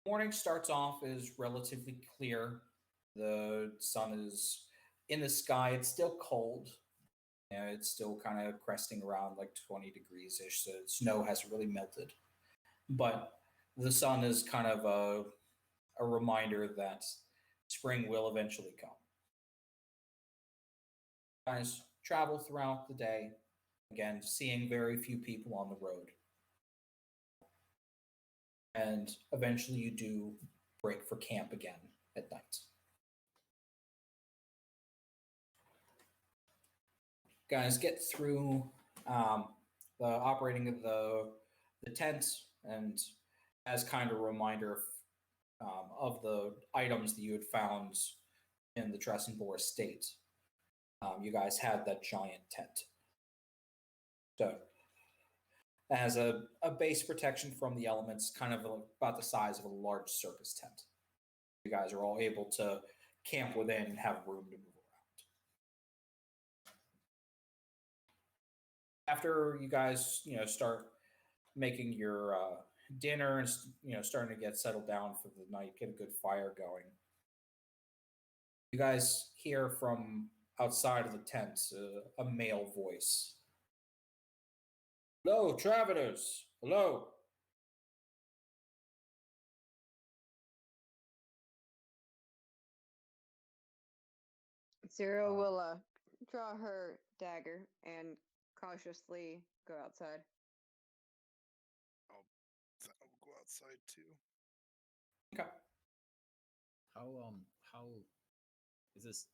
Morning starts off as relatively clear. The sun is in the sky. It's still cold. It's still kind of cresting around like 20 degrees-ish, so snow hasn't really melted. But the sun is kind of a reminder that spring will eventually come. Guys travel throughout the day, again, seeing very few people on the road. And eventually you do break for camp again at night. Guys, get through the operating of the tent, and as kind of a reminder of the items that you had found in the Tressenbor estate, you guys had that giant tent. So it has a base protection from the elements, kind of about the size of a large circus tent. You guys are all able to camp within and have room to move around. After you guys, start making your dinner and starting to get settled down for the night, get a good fire going, you guys hear from outside of the tent a male voice. Hello, travelers. Hello. Zero will draw her dagger and cautiously go outside. I'll go outside too. Okay. How is this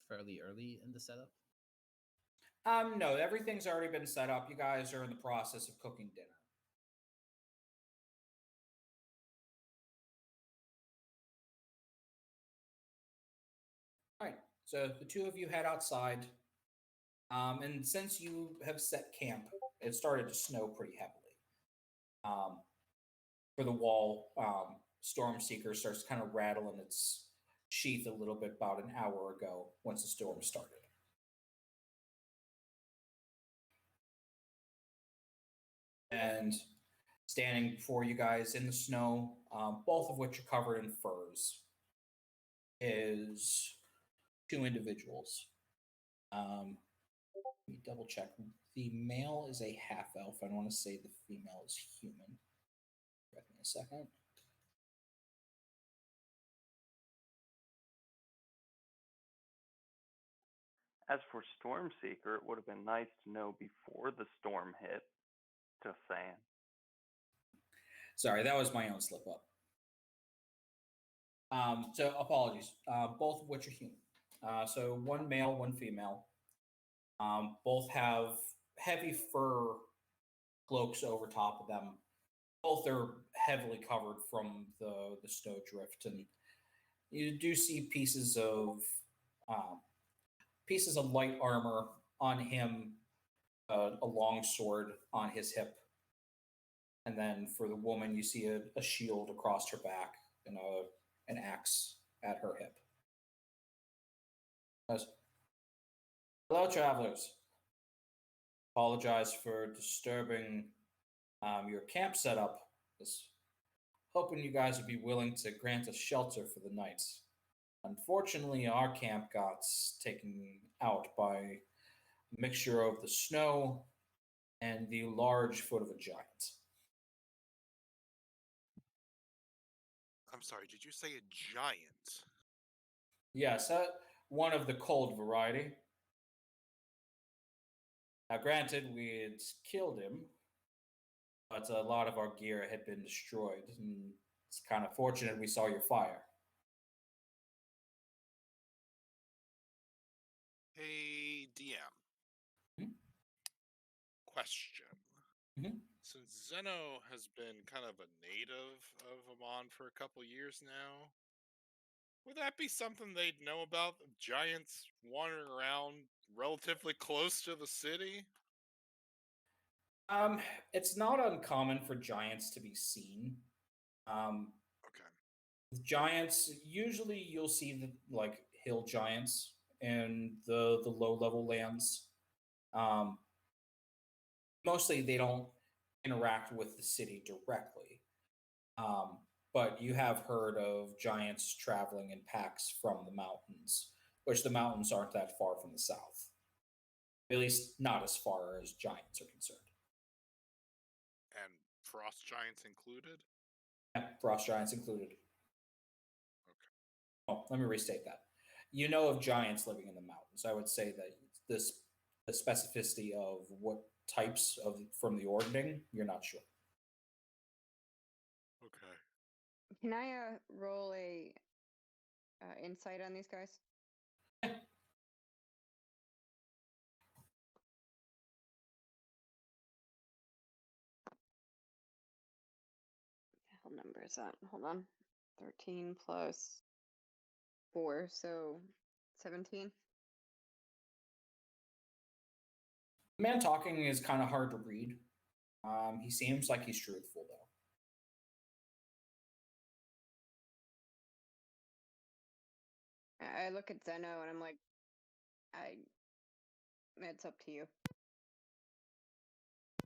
fairly early in the setup? No, everything's already been set up. You guys are in the process of cooking dinner. All right. So the two of you head outside. And since you have set camp, it started to snow pretty heavily. For the wall, Stormseeker starts kind of rattling its sheath a little bit about an hour ago once the storm started. And standing before you guys in the snow, both of which are covered in furs, is two individuals. Let me double check. The male is a half elf. I want to say the female is human. Give me a second. As for Stormseeker, it would have been nice to know before the storm hit. Just saying. Sorry, that was my own slip up. So apologies. Both of which are human. So one male, one female. Both have heavy fur cloaks over top of them. Both are heavily covered from the snow drift, and you do see pieces of light armor on him, a long sword on his hip, and then for the woman, you see a shield across her back and an axe at her hip. Hello, travelers. Apologize for disturbing your camp setup. Just hoping you guys would be willing to grant us shelter for the night. Unfortunately, our camp got taken out by a mixture of the snow and the large foot of a giant. I'm sorry, did you say a giant? Yes, one of the cold variety. Now, granted, we had killed him, but a lot of our gear had been destroyed, and it's kind of fortunate we saw your fire. Hey, DM. Question. Since Zeno has been kind of a native of Amon for a couple years now, would that be something they'd know about? Giants wandering around relatively close to the city? It's not uncommon for giants to be seen. Okay. With giants, usually you'll see like hill giants in the low level lands. Mostly they don't interact with the city directly. But you have heard of giants traveling in packs from the mountains, which the mountains aren't that far from the south. At least not as far as giants are concerned. And frost giants included? Yeah, frost giants included. Okay. Oh, let me restate that. You know of giants living in the mountains. I would say that the specificity of what types of from the ordning, you're not sure. Okay. Can I roll a insight on these guys? What number is that? Hold on. 13 plus 4, so 17. The man talking is kind of hard to read. He seems like he's truthful, though. I look at Zeno and I'm like, it's up to you. I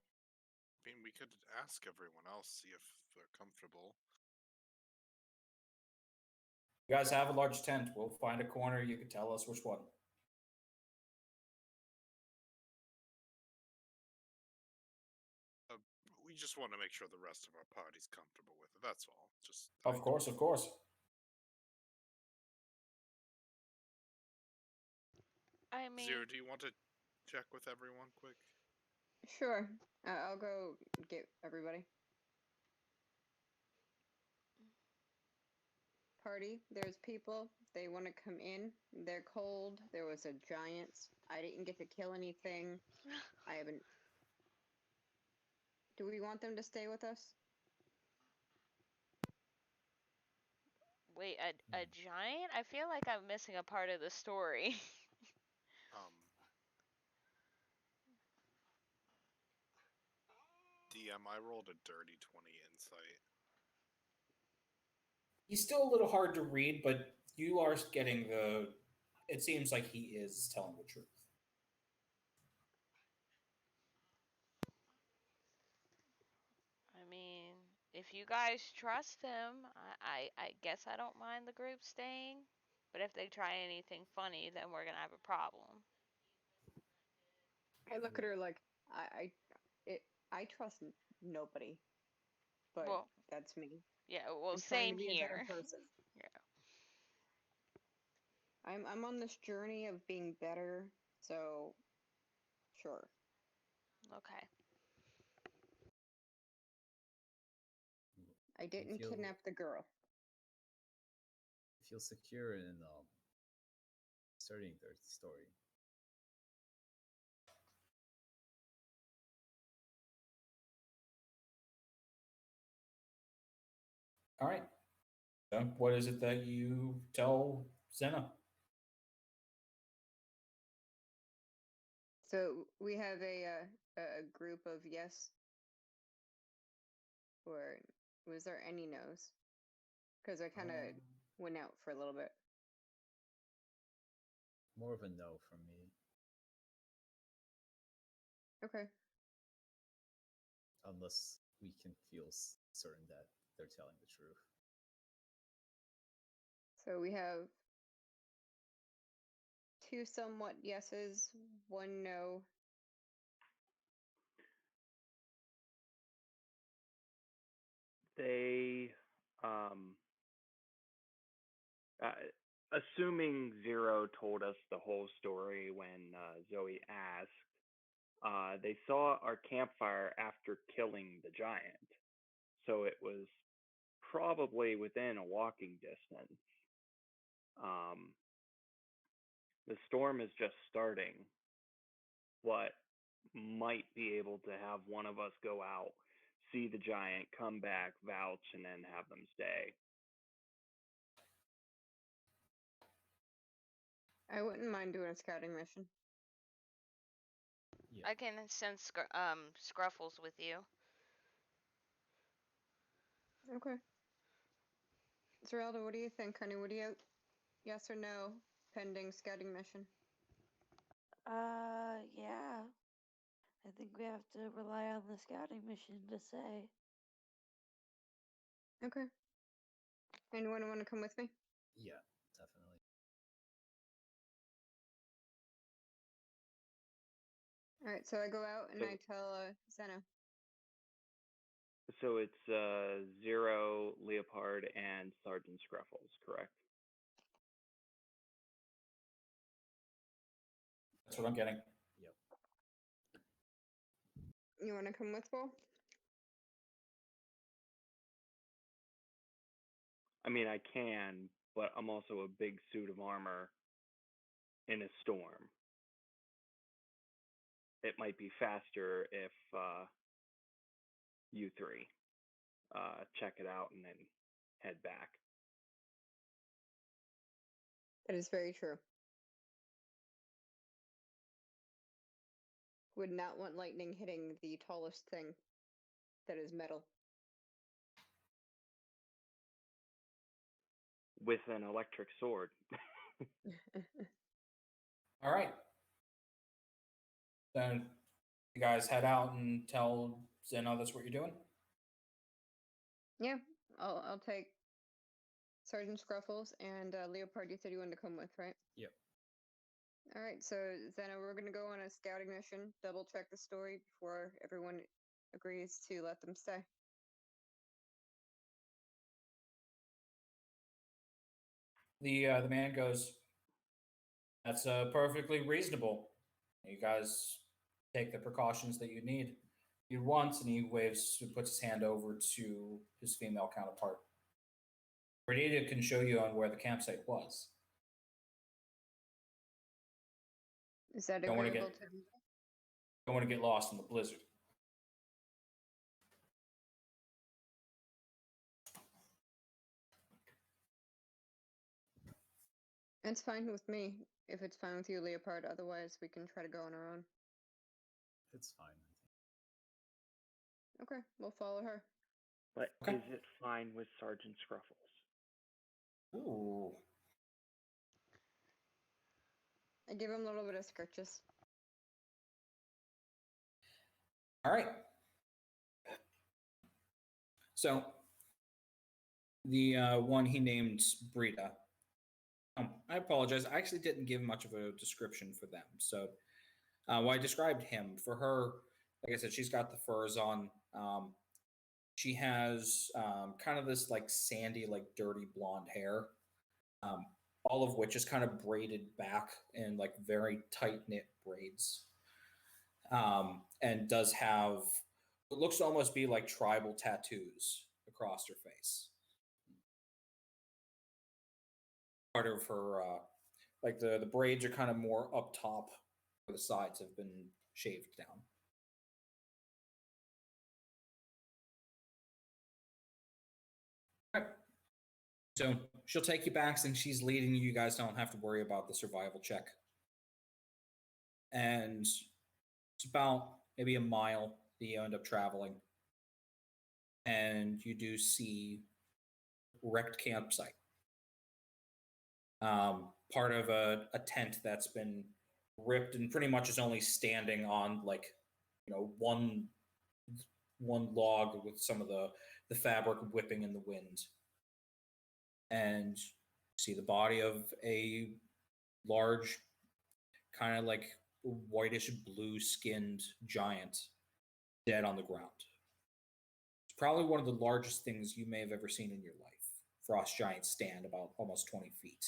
mean, we could ask everyone else, see if they're comfortable. You guys have a large tent. We'll find a corner. You can tell us which one. We just want to make sure the rest of our party's comfortable with it. That's all. Just Of course, of course. I mean, Zero, do you want to check with everyone quick? Sure. I'll go get everybody. Party, there's people. They want to come in. They're cold. There was a giant. I didn't get to kill anything. I haven't. Do we want them to stay with us? wait, a giant? I feel like I'm missing a part of the story. DM, I rolled a dirty 20 insight. He's still a little hard to read, but you are getting the. It seems like he is telling the truth. I mean, if you guys trust him, I guess I don't mind the group staying. But if they try anything funny, then we're gonna have a problem. I look at her like I trust nobody, but Well, that's me. yeah. Well, I'm trying same to be a better here. person. Yeah. I'm on this journey of being better, so sure. Okay. I didn't kidnap the girl. Feel secure in starting their story. All right. So what is it that you tell Zena? So we have a group of yes, or was there any no's? Because I kind of went out for a little bit. More of a no from me. Okay. Unless we can feel certain that they're telling the truth. So we have 2 somewhat yeses, 1 no. They, assuming Zero told us the whole story when Zoe asked, they saw our campfire after killing the giant. So it was probably within a walking distance. The storm is just starting. What might be able to have one of us go out, see the giant, come back, vouch, and then have them stay. I wouldn't mind doing a scouting mission. I can send Scruffles with you. Okay. Zeralda, what do you think, honey? What do you... Yes or no, pending scouting mission? Yeah. I think we have to rely on the scouting mission to say. Okay. Anyone want to come with me? Yeah, definitely. All right, so I go out and I tell Zena. So it's Zero, Leopard, and Sergeant Scruffles, correct? That's what I'm getting. Yep. You want to come with, Bo? I mean, I can, but I'm also a big suit of armor in a storm. It might be faster if you three check it out and then head back. That is very true. Would not want lightning hitting the tallest thing that is metal. With an electric sword. All right. Then you guys head out and tell Zena that's what you're doing. Yeah, I'll take Sergeant Scruffles and Leopard. You said you wanted to come with, right? Yep. All right, so Zena, we're gonna go on a scouting mission. Double check the story before everyone agrees to let them stay. The man goes, "That's perfectly reasonable. You guys take the precautions that you want," and he puts his hand over to his female counterpart. Renita can show you on where the campsite was. Is that Don't want agreeable to to you? Don't want to get lost in the blizzard. It's fine with me, if it's fine with you, Leopard. Otherwise, we can try to go on our own. It's fine, I think. Okay, we'll follow her. But Okay. is it fine with Sergeant Scruffles? Ooh. I give him a little bit of scratches. All right. So the one he named Brita. I apologize. I actually didn't give much of a description for them. So well, I described him. For her, like I said, she's got the furs on. She has kind of this like sandy, like dirty blonde hair, all of which is kind of braided back in like very tight knit braids, and does have what looks to almost be like tribal tattoos across her face. Part of her, like the braids are kind of more up top, where the sides have been shaved down. So she'll take you back since she's leading you. You guys don't have to worry about the survival check. And it's about maybe a mile that you end up traveling. And you do see wrecked campsite. Part of a tent that's been ripped and pretty much is only standing on like, one log with some of the fabric whipping in the wind. And see the body of a large, kind of like whitish blue skinned giant dead on the ground. It's probably one of the largest things you may have ever seen in your life. Frost giants stand about almost 20 feet.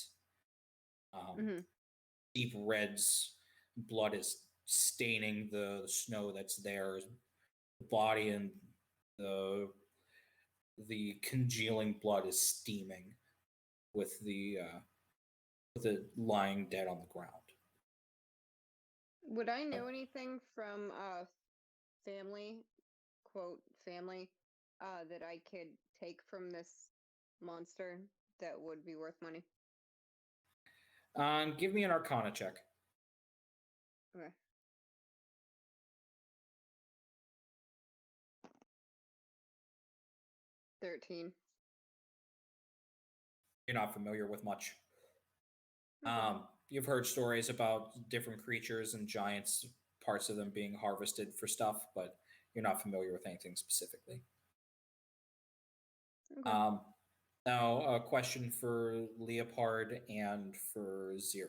Deep reds, blood is staining the snow that's there. The body and the congealing blood is steaming with the lying dead on the ground. Would I know anything from family, quote, family, that I could take from this monster that would be worth money? Give me an Arcana check. Okay. $13. You're not familiar with much. Okay. You've heard stories about different creatures and giants, parts of them being harvested for stuff, but you're not familiar with anything specifically. Okay. Now, a question for Leopard and for Zero.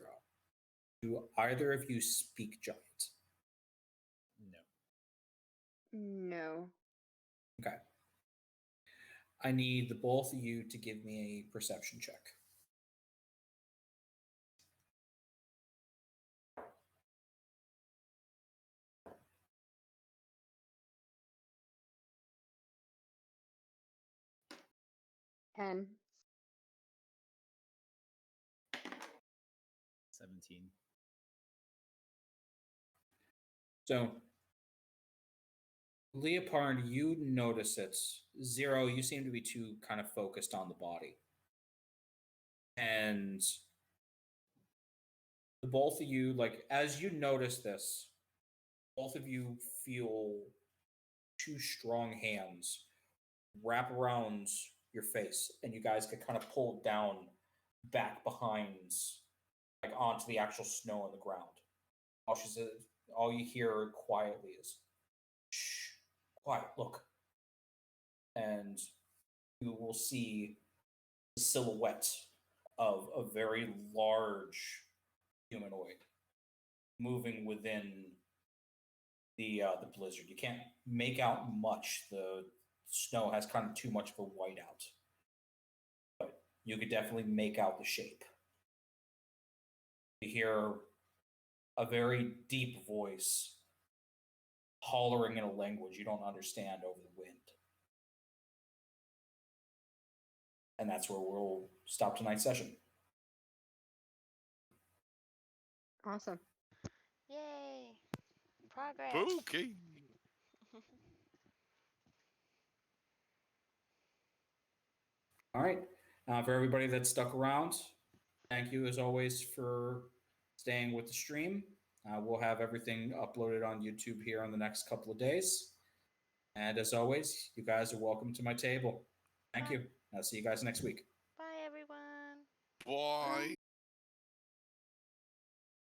Do either of you speak giant? No. No. Okay. I need the both of you to give me a perception check. $10. 17. So, Leopard, you notice it. Zero, you seem to be too kind of focused on the body. And the both of you, like, as you notice this, both of you feel two strong hands wrap around your face, and you guys get kind of pulled down back behind, like, onto the actual snow on the ground. All you hear quietly is, "Shh, quiet, look." And you will see the silhouette of a very large humanoid moving within the blizzard. You can't make out much. The snow has kind of too much of a whiteout, but you could definitely make out the shape. You hear a very deep voice hollering in a language you don't understand over the wind. And that's where we'll stop tonight's session. Awesome. Yay! Progress. Okay. All right. For everybody that stuck around, thank you as always for staying with the stream. We'll have everything uploaded on YouTube here in the next couple of days. And as always, you guys are welcome to my table. Thank you. I'll see you guys next week. Bye, everyone. Bye.